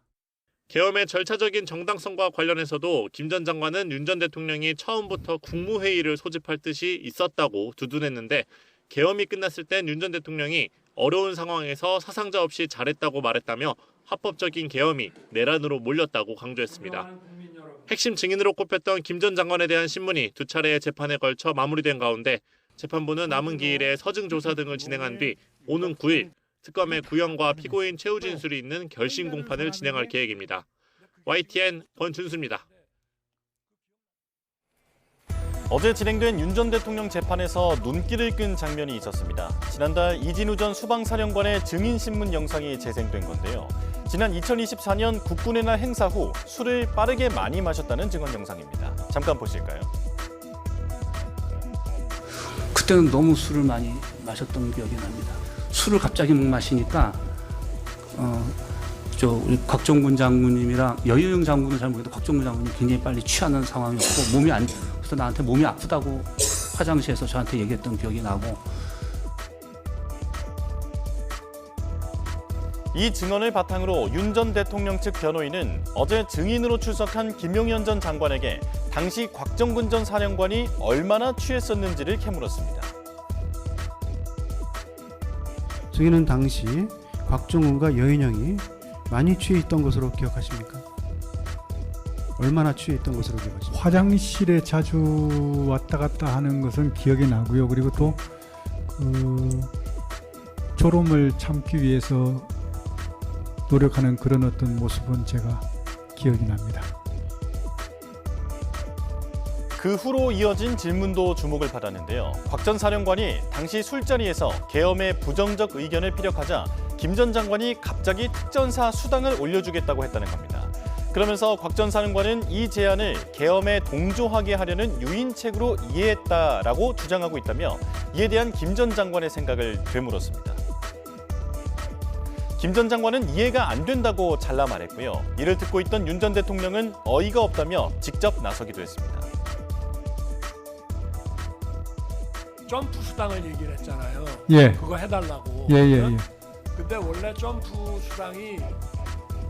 계엄의 절차적인 정당성과 관련해서도 김 전 장관은 윤 전 대통령이 처음부터 국무회의를 소집할 뜻이 있었다고 두둔했는데 계엄이 끝났을 땐 윤 전 대통령이 어려운 상황에서 사상자 없이 잘했다고 말했다며 합법적인 계엄이 내란으로 몰렸다고 강조했습니다. 핵심 증인으로 꼽혔던 김 전 장관에 대한 신문이 두 차례의 재판에 걸쳐 마무리된 가운데 재판부는 남은 기일에 서증 조사 등을 진행한 뒤 오는 9일 특검의 구형과 피고인 최후 진술이 있는 결심 공판을 진행할 계획입니다. YTN 권준수입니다. 어제 진행된 윤 전 대통령 재판에서 눈길을 끈 장면이 있었습니다. 지난달 이진우 전 수방사령관의 증인신문 영상이 재생된 건데요. 지난 2024년 국군의 날 행사 후 술을 빠르게 많이 마셨다는 증언 영상입니다. 잠깐 보실까요? 그때는 너무 술을 많이 마셨던 기억이 납니다. 술을 갑자기 막 마시니까 우리 곽종군 장군님이랑 여유영 장군은 잘 모르겠는데 곽종군 장군이 굉장히 빨리 취하는 상황이었고 그래서 나한테 몸이 아프다고 화장실에서 저한테 얘기했던 기억이 나고. 이 증언을 바탕으로 윤 전 대통령 측 변호인은 어제 증인으로 출석한 김용현 전 장관에게 당시 곽정근 전 사령관이 얼마나 취했었는지를 캐물었습니다. 증인은 당시 곽종훈과 여인영이 많이 취해 있던 것으로 기억하십니까? 얼마나 취해 있던 것으로 기억하십니까? 화장실에 자주 왔다 갔다 하는 것은 기억이 나고요. 그리고 또 졸음을 참기 위해서 노력하는 그런 어떤 모습은 제가 기억이 납니다. 그 후로 이어진 질문도 주목을 받았는데요. 곽 전 사령관이 당시 술자리에서 계엄의 부정적 의견을 피력하자 김 전 장관이 갑자기 특전사 수당을 올려주겠다고 했다는 겁니다. 그러면서 곽 전 사령관은 이 제안을 계엄에 동조하게 하려는 유인책으로 이해했다라고 주장하고 있다며 이에 대한 김 전 장관의 생각을 되물었습니다. 김 전 장관은 이해가 안 된다고 잘라 말했고요. 이를 듣고 있던 윤 전 대통령은 어이가 없다며 직접 나서기도 했습니다. 점프 수당을 얘기를 했잖아요. 예. 그거 해달라고. 예. 근데 원래 점프 수당이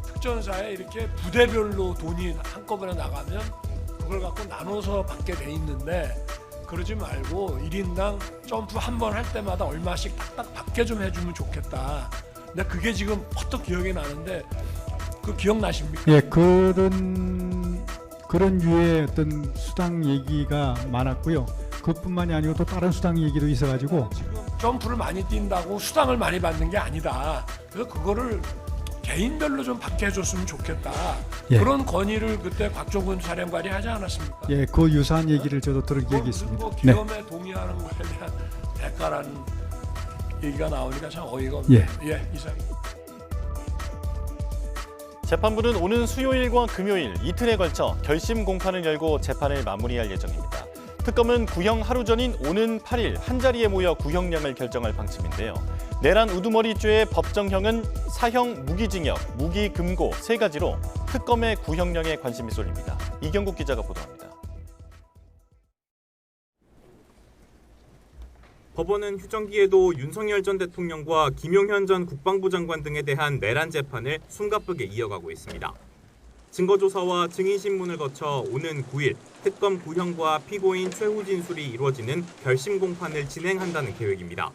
특전사에 이렇게 부대별로 돈이 한꺼번에 나가면 그걸 갖고 나눠서 받게 돼 있는데 그러지 말고 1인당 점프 한 번 할 때마다 얼마씩 딱딱 받게 좀 해주면 좋겠다. 근데 그게 지금 퍼뜩 기억이 나는데 그 기억나십니까? 예, 그런 유의 어떤 수당 얘기가 많았고요. 그뿐만이 아니고 또 다른 수당 얘기도 있어가지고 지금 점프를 많이 뛴다고 수당을 많이 받는 게 아니다. 그래서 그거를 개인별로 좀 받게 해줬으면 좋겠다. 예. 그런 건의를 그때 곽종근 사령관이 하지 않았습니까? 예, 그 유사한 얘기를 저도 들은 기억이 있습니다. 계엄에 동의하는 거에 대한 대가라는 얘기가 나오니까 참 어이가 없네요. 이상. 재판부는 오는 수요일과 금요일 이틀에 걸쳐 결심 공판을 열고 재판을 마무리할 예정입니다. 특검은 구형 하루 전인 오는 8일 한자리에 모여 구형량을 결정할 방침인데요. 내란 우두머리죄의 법정형은 사형 무기징역, 무기금고 3가지로 특검의 구형량에 관심이 쏠립니다. 이경국 기자가 보도합니다. 법원은 휴전기에도 윤석열 전 대통령과 김용현 전 국방부 장관 등에 대한 내란 재판을 숨가쁘게 이어가고 있습니다. 증거조사와 증인신문을 거쳐 오는 9일 특검 구형과 피고인 최후 진술이 이루어지는 결심 공판을 진행한다는 계획입니다.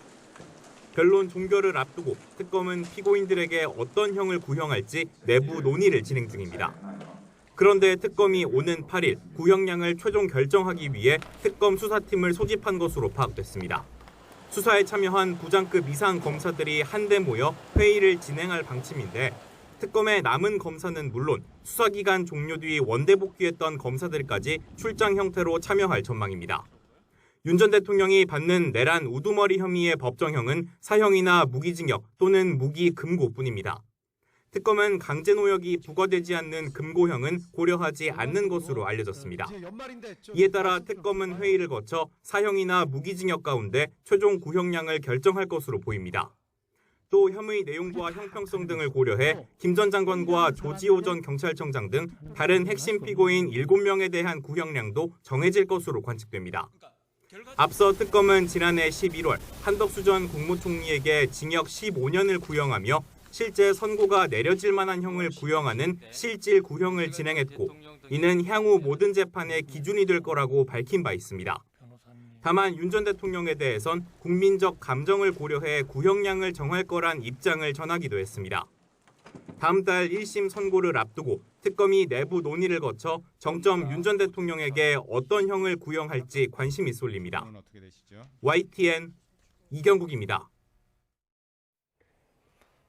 변론 종결을 앞두고 특검은 피고인들에게 어떤 형을 구형할지 내부 논의를 진행 중입니다. 그런데 특검이 오는 8일 구형량을 최종 결정하기 위해 특검 수사팀을 소집한 것으로 파악됐습니다. 수사에 참여한 부장급 이상 검사들이 한데 모여 회의를 진행할 방침인데 특검의 남은 검사는 물론 수사기간 종료 뒤 원대 복귀했던 검사들까지 출장 형태로 참여할 전망입니다. 윤 전 대통령이 받는 내란 우두머리 혐의의 법정형은 사형이나 무기징역 또는 무기금고뿐입니다. 특검은 강제노역이 부과되지 않는 금고형은 고려하지 않는 것으로 알려졌습니다. 이에 따라 특검은 회의를 거쳐 사형이나 무기징역 가운데 최종 구형량을 결정할 것으로 보입니다. 또 혐의 내용과 형평성 등을 고려해 김 전 장관과 조지호 전 경찰청장 등 다른 핵심 피고인 7명에 대한 구형량도 정해질 것으로 관측됩니다. 앞서 특검은 지난해 11월 한덕수 전 국무총리에게 징역 15년을 구형하며 실제 선고가 내려질 만한 형을 구형하는 실질 구형을 진행했고 이는 향후 모든 재판의 기준이 될 거라고 밝힌 바 있습니다. 다만 윤 전 대통령에 대해선 국민적 감정을 고려해 구형량을 정할 거란 입장을 전하기도 했습니다. 다음 달 1심 선고를 앞두고 특검이 내부 논의를 거쳐 정점 윤 전 대통령에게 어떤 형을 구형할지 관심이 쏠립니다. YTN 이경국입니다.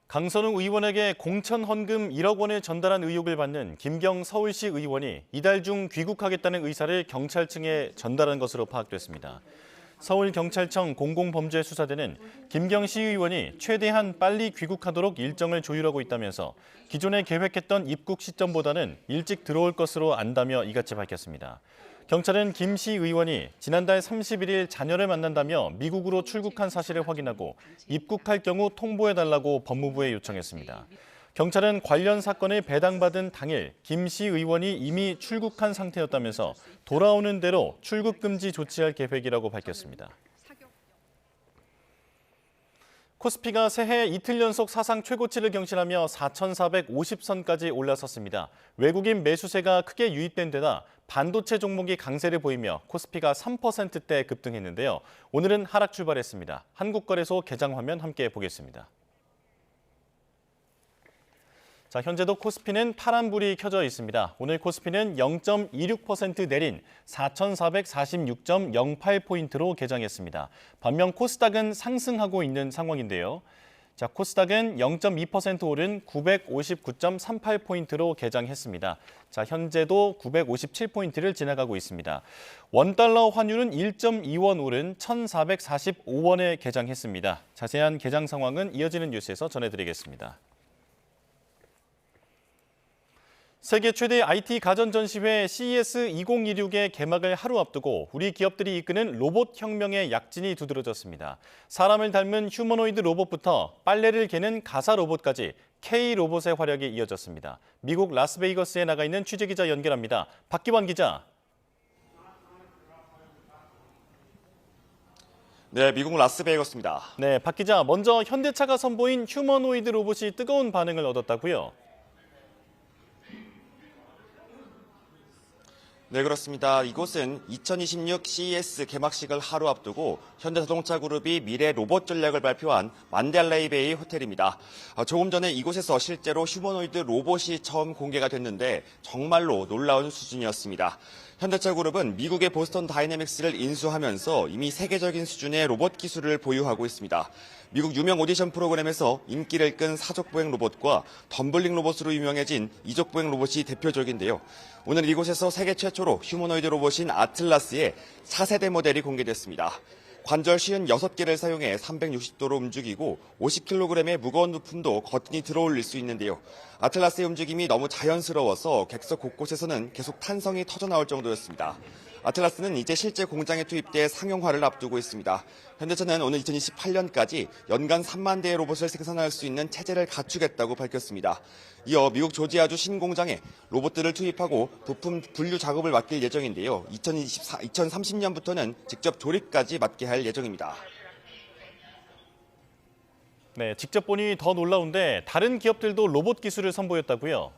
강선웅 의원에게 공천 헌금 1억 원을 전달한 의혹을 받는 김경 서울시 의원이 이달 중 귀국하겠다는 의사를 경찰청에 전달한 것으로 파악됐습니다. 서울경찰청 공공범죄수사대는 김경 시의원이 최대한 빨리 귀국하도록 일정을 조율하고 있다면서 기존에 계획했던 입국 시점보다는 일찍 들어올 것으로 안다며 이같이 밝혔습니다. 경찰은 김 시의원이 지난달 31일 자녀를 만난다며 미국으로 출국한 사실을 확인하고 입국할 경우 통보해달라고 법무부에 요청했습니다. 경찰은 관련 사건을 배당받은 당일 김 씨 의원이 이미 출국한 상태였다면서 돌아오는 대로 출국 금지 조치할 계획이라고 밝혔습니다. 코스피가 새해 이틀 연속 사상 최고치를 경신하며 4,450선까지 올라섰습니다. 외국인 매수세가 크게 유입된 데다 반도체 종목이 강세를 보이며 코스피가 3%대 급등했는데요. 오늘은 하락 출발했습니다. 한국거래소 개장 화면 함께 보겠습니다. 자, 현재도 코스피는 파란불이 켜져 있습니다. 오늘 코스피는 0.26% 내린 4,446.08포인트로 개장했습니다. 반면 코스닥은 상승하고 있는 상황인데요. 자, 코스닥은 0.2% 오른 959.38포인트로 개장했습니다. 자, 현재도 957포인트를 지나가고 있습니다. 원달러 환율은 1.2원 오른 1,445원에 개장했습니다. 자세한 개장 상황은 이어지는 뉴스에서 전해드리겠습니다. 세계 최대 IT 가전 전시회 CES 2026의 개막을 하루 앞두고 우리 기업들이 이끄는 로봇 혁명의 약진이 두드러졌습니다. 사람을 닮은 휴머노이드 로봇부터 빨래를 개는 가사 로봇까지 K-로봇의 활약이 이어졌습니다. 미국 라스베이거스에 나가 있는 취재기자 연결합니다. 박기환 기자. 네, 미국 라스베이거스입니다. 네, 박 기자, 먼저 현대차가 선보인 휴머노이드 로봇이 뜨거운 반응을 얻었다고요? 네, 그렇습니다. 이곳은 2026 CES 개막식을 하루 앞두고 현대자동차그룹이 미래 로봇 전략을 발표한 만델레이 베이 호텔입니다. 조금 전에 이곳에서 실제로 휴머노이드 로봇이 처음 공개가 됐는데 정말로 놀라운 수준이었습니다. 현대차그룹은 미국의 보스턴 다이내믹스를 인수하면서 이미 세계적인 수준의 로봇 기술을 보유하고 있습니다. 미국 유명 오디션 프로그램에서 인기를 끈 사족보행 로봇과 덤블링 로봇으로 유명해진 이족보행 로봇이 대표적인데요. 오늘 이곳에서 세계 최초로 휴머노이드 로봇인 아틀라스의 4세대 모델이 공개됐습니다. 관절 56개를 사용해 360도로 움직이고 50kg의 무거운 부품도 거뜬히 들어올릴 수 있는데요. 아틀라스의 움직임이 너무 자연스러워서 객석 곳곳에서는 계속 탄성이 터져나올 정도였습니다. 아틀라스는 이제 실제 공장에 투입돼 상용화를 앞두고 있습니다. 현대차는 오늘 2028년까지 연간 3만 대의 로봇을 생산할 수 있는 체제를 갖추겠다고 밝혔습니다. 이어 미국 조지아주 신공장에 로봇들을 투입하고 부품 분류 작업을 맡길 예정인데요. 2030년부터는 직접 조립까지 맡게 할 예정입니다. 네, 직접 보니 더 놀라운데 다른 기업들도 로봇 기술을 선보였다고요?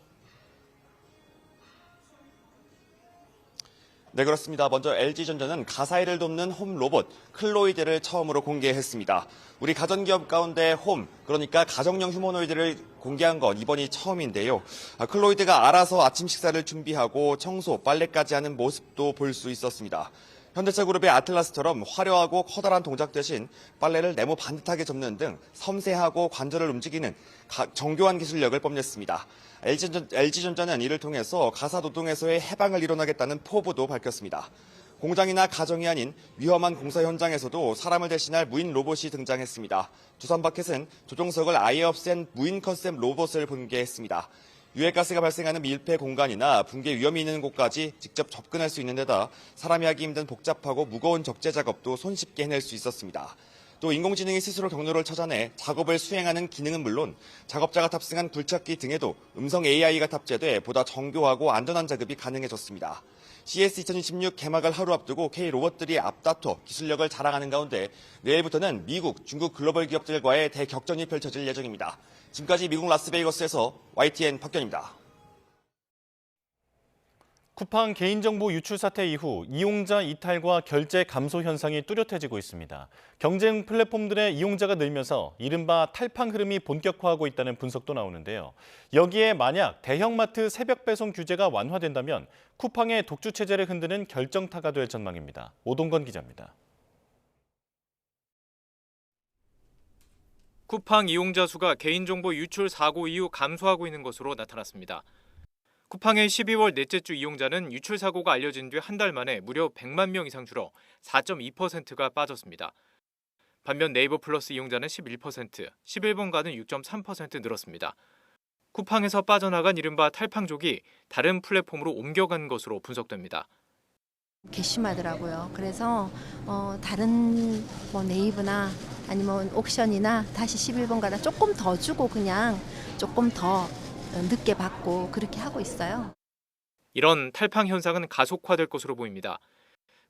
네, 그렇습니다. 먼저 LG전자는 가사일을 돕는 홈 로봇 클로이드를 처음으로 공개했습니다. 우리 가전기업 가운데 홈, 그러니까 가정용 휴머노이드를 공개한 건 이번이 처음인데요. 클로이드가 알아서 아침 식사를 준비하고 청소, 빨래까지 하는 모습도 볼 수 있었습니다. 현대차그룹의 아틀라스처럼 화려하고 커다란 동작 대신 빨래를 네모 반듯하게 접는 등 섬세하고 관절을 움직이는 정교한 기술력을 뽐냈습니다. LG전자는 이를 통해서 가사노동에서의 해방을 이뤄나겠다는 포부도 밝혔습니다. 공장이나 가정이 아닌 위험한 공사 현장에서도 사람을 대신할 무인 로봇이 등장했습니다. 두산바켓은 조종석을 아예 없앤 무인 컨셉 로봇을 공개했습니다. 유해가스가 발생하는 밀폐 공간이나 붕괴 위험이 있는 곳까지 직접 접근할 수 있는 데다 사람이 하기 힘든 복잡하고 무거운 적재 작업도 손쉽게 해낼 수 있었습니다. 또 인공지능이 스스로 경로를 찾아내 작업을 수행하는 기능은 물론 작업자가 탑승한 굴착기 등에도 음성 AI가 탑재돼 보다 정교하고 안전한 작업이 가능해졌습니다. CES 2026 개막을 하루 앞두고 K-로봇들이 앞다퉈 기술력을 자랑하는 가운데 내일부터는 미국, 중국 글로벌 기업들과의 대격전이 펼쳐질 예정입니다. 지금까지 미국 라스베이거스에서 YTN 박견입니다. 쿠팡 개인정보 유출 사태 이후 이용자 이탈과 결제 감소 현상이 뚜렷해지고 있습니다. 경쟁 플랫폼들의 이용자가 늘면서 이른바 탈팡 흐름이 본격화하고 있다는 분석도 나오는데요. 여기에 만약 대형마트 새벽 배송 규제가 완화된다면 쿠팡의 독주 체제를 흔드는 결정타가 될 전망입니다. 오동건 기자입니다. 쿠팡 이용자 수가 개인정보 유출 사고 이후 감소하고 있는 것으로 나타났습니다. 쿠팡의 12월 넷째 주 이용자는 유출 사고가 알려진 뒤 한 달 만에 무려 100만 명 이상 줄어 4.2%가 빠졌습니다. 반면 네이버 플러스 이용자는 11%, 11번가는 6.3% 늘었습니다. 쿠팡에서 빠져나간 이른바 탈팡족이 다른 플랫폼으로 옮겨간 것으로 분석됩니다. 괘씸하더라고요. 그래서 다른 뭐 네이버나 아니면 옥션이나 다시 11번 가다 조금 더 주고 그냥 조금 더 늦게 받고 그렇게 하고 있어요. 이런 탈팡 현상은 가속화될 것으로 보입니다.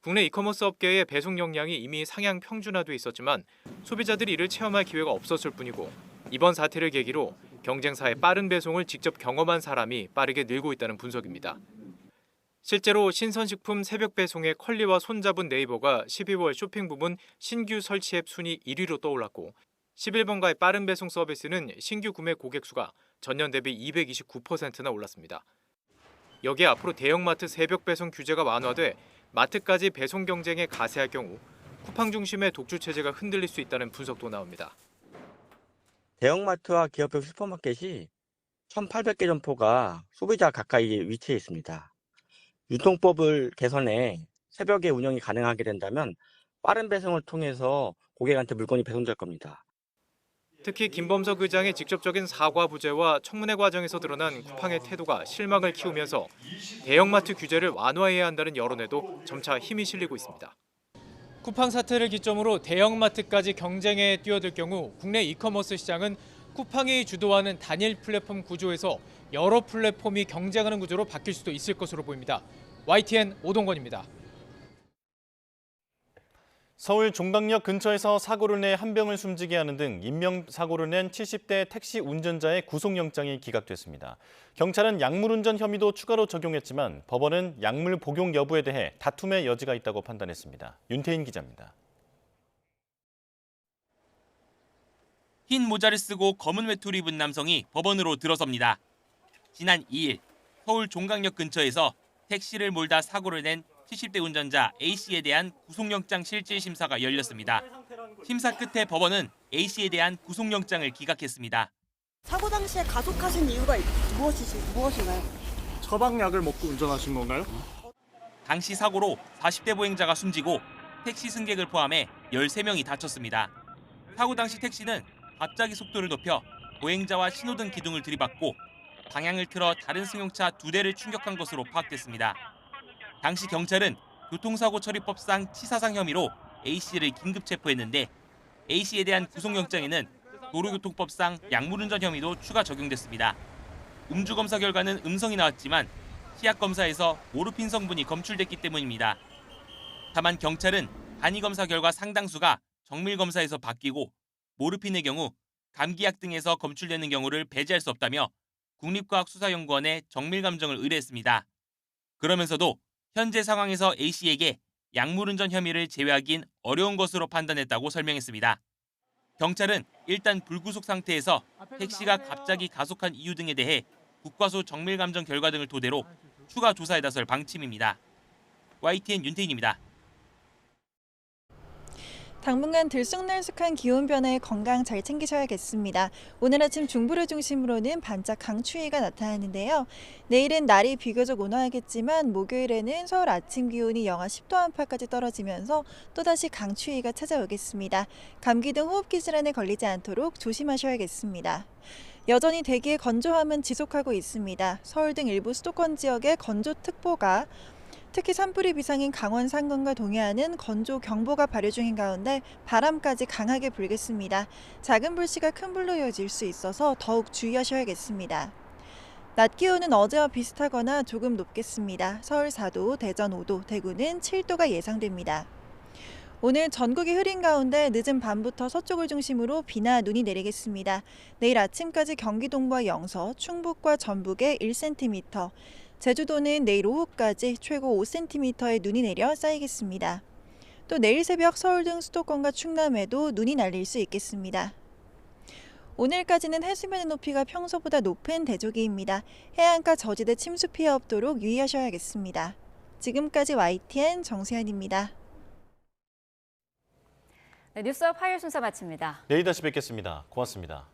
국내 이커머스 업계의 배송 역량이 이미 상향 평준화돼 있었지만 소비자들이 이를 체험할 기회가 없었을 뿐이고 이번 사태를 계기로 경쟁사의 빠른 배송을 직접 경험한 사람이 빠르게 늘고 있다는 분석입니다. 실제로 신선식품 새벽 배송의 컬리와 손잡은 네이버가 12월 쇼핑 부문 신규 설치 앱 순위 1위로 떠올랐고 11번가의 빠른 배송 서비스는 신규 구매 고객 수가 전년 대비 229%나 올랐습니다. 여기에 앞으로 대형마트 새벽 배송 규제가 완화돼 마트까지 배송 경쟁에 가세할 경우 쿠팡 중심의 독주 체제가 흔들릴 수 있다는 분석도 나옵니다. 대형마트와 기업형 슈퍼마켓이 1,800개 점포가 소비자 가까이 위치해 있습니다. 유통법을 개선해 새벽에 운영이 가능하게 된다면 빠른 배송을 통해서 고객한테 물건이 배송될 겁니다. 특히 김범석 의장의 직접적인 사과 부재와 청문회 과정에서 드러난 쿠팡의 태도가 실망을 키우면서 대형마트 규제를 완화해야 한다는 여론에도 점차 힘이 실리고 있습니다. 쿠팡 사태를 기점으로 대형마트까지 경쟁에 뛰어들 경우 국내 이커머스 시장은 쿠팡이 주도하는 단일 플랫폼 구조에서 여러 플랫폼이 경쟁하는 구조로 바뀔 수도 있을 것으로 보입니다. YTN 오동건입니다. 서울 종강역 근처에서 사고를 내 한 명을 숨지게 하는 등 인명사고를 낸 70대 택시 운전자의 구속영장이 기각됐습니다. 경찰은 약물운전 혐의도 추가로 적용했지만 법원은 약물 복용 여부에 대해 다툼의 여지가 있다고 판단했습니다. 윤태인 기자입니다. 흰 모자를 쓰고 검은 외투를 입은 남성이 법원으로 들어섭니다. 지난 2일 서울 종강역 근처에서 택시를 몰다 사고를 낸 70대 운전자 A씨에 대한 구속영장 실질 심사가 열렸습니다. 심사 끝에 법원은 A씨에 대한 구속영장을 기각했습니다. 사고 당시에 가속하신 이유가 무엇인가요? 처방약을 먹고 운전하신 건가요? 당시 사고로 40대 보행자가 숨지고 택시 승객을 포함해 13명이 다쳤습니다. 사고 당시 택시는 갑자기 속도를 높여 보행자와 신호등 기둥을 들이받고 방향을 틀어 다른 승용차 2대를 충격한 것으로 파악됐습니다. 당시 경찰은 교통사고 처리법상 치사상 혐의로 A씨를 긴급 체포했는데 A씨에 대한 구속영장에는 도로교통법상 약물운전 혐의도 추가 적용됐습니다. 음주검사 결과는 음성이 나왔지만 치약검사에서 모르핀 성분이 검출됐기 때문입니다. 다만 경찰은 간이검사 결과 상당수가 정밀검사에서 바뀌고 모르핀의 경우 감기약 등에서 검출되는 경우를 배제할 수 없다며 국립과학수사연구원에 정밀감정을 의뢰했습니다. 그러면서도 현재 상황에서 A씨에게 약물운전 혐의를 제외하긴 어려운 것으로 판단했다고 설명했습니다. 경찰은 일단 불구속 상태에서 택시가 갑자기 가속한 이유 등에 대해 국과수 정밀감정 결과 등을 토대로 추가 조사에 나설 방침입니다. YTN 윤태인입니다. 당분간 들쑥날쑥한 기온 변화에 건강 잘 챙기셔야겠습니다. 오늘 아침 중부를 중심으로는 반짝 강추위가 나타나는데요. 내일은 날이 비교적 온화하겠지만 목요일에는 서울 아침 기온이 영하 10도 안팎까지 떨어지면서 또다시 강추위가 찾아오겠습니다. 감기 등 호흡기 질환에 걸리지 않도록 조심하셔야겠습니다. 여전히 대기의 건조함은 지속하고 있습니다. 서울 등 일부 수도권 지역에 건조특보가 특히 산불이 비상인 강원 상권과 동해안은 건조경보가 발효 중인 가운데 바람까지 강하게 불겠습니다. 작은 불씨가 큰 불로 이어질 수 있어서 더욱 주의하셔야겠습니다. 낮 기온은 어제와 비슷하거나 조금 높겠습니다. 서울 4도, 대전 5도, 대구는 7도가 예상됩니다. 오늘 전국이 흐린 가운데 늦은 밤부터 서쪽을 중심으로 비나 눈이 내리겠습니다. 내일 아침까지 경기 동부와 영서, 충북과 전북에 1cm, 제주도는 내일 오후까지 최고 5cm의 눈이 내려 쌓이겠습니다. 또 내일 새벽 서울 등 수도권과 충남에도 눈이 날릴 수 있겠습니다. 오늘까지는 해수면의 높이가 평소보다 높은 대조기입니다. 해안가 저지대 침수 피해 없도록 유의하셔야겠습니다. 지금까지 YTN 정세현입니다. 네, 뉴스업 화요일 순서 마칩니다. 내일 다시 뵙겠습니다. 고맙습니다.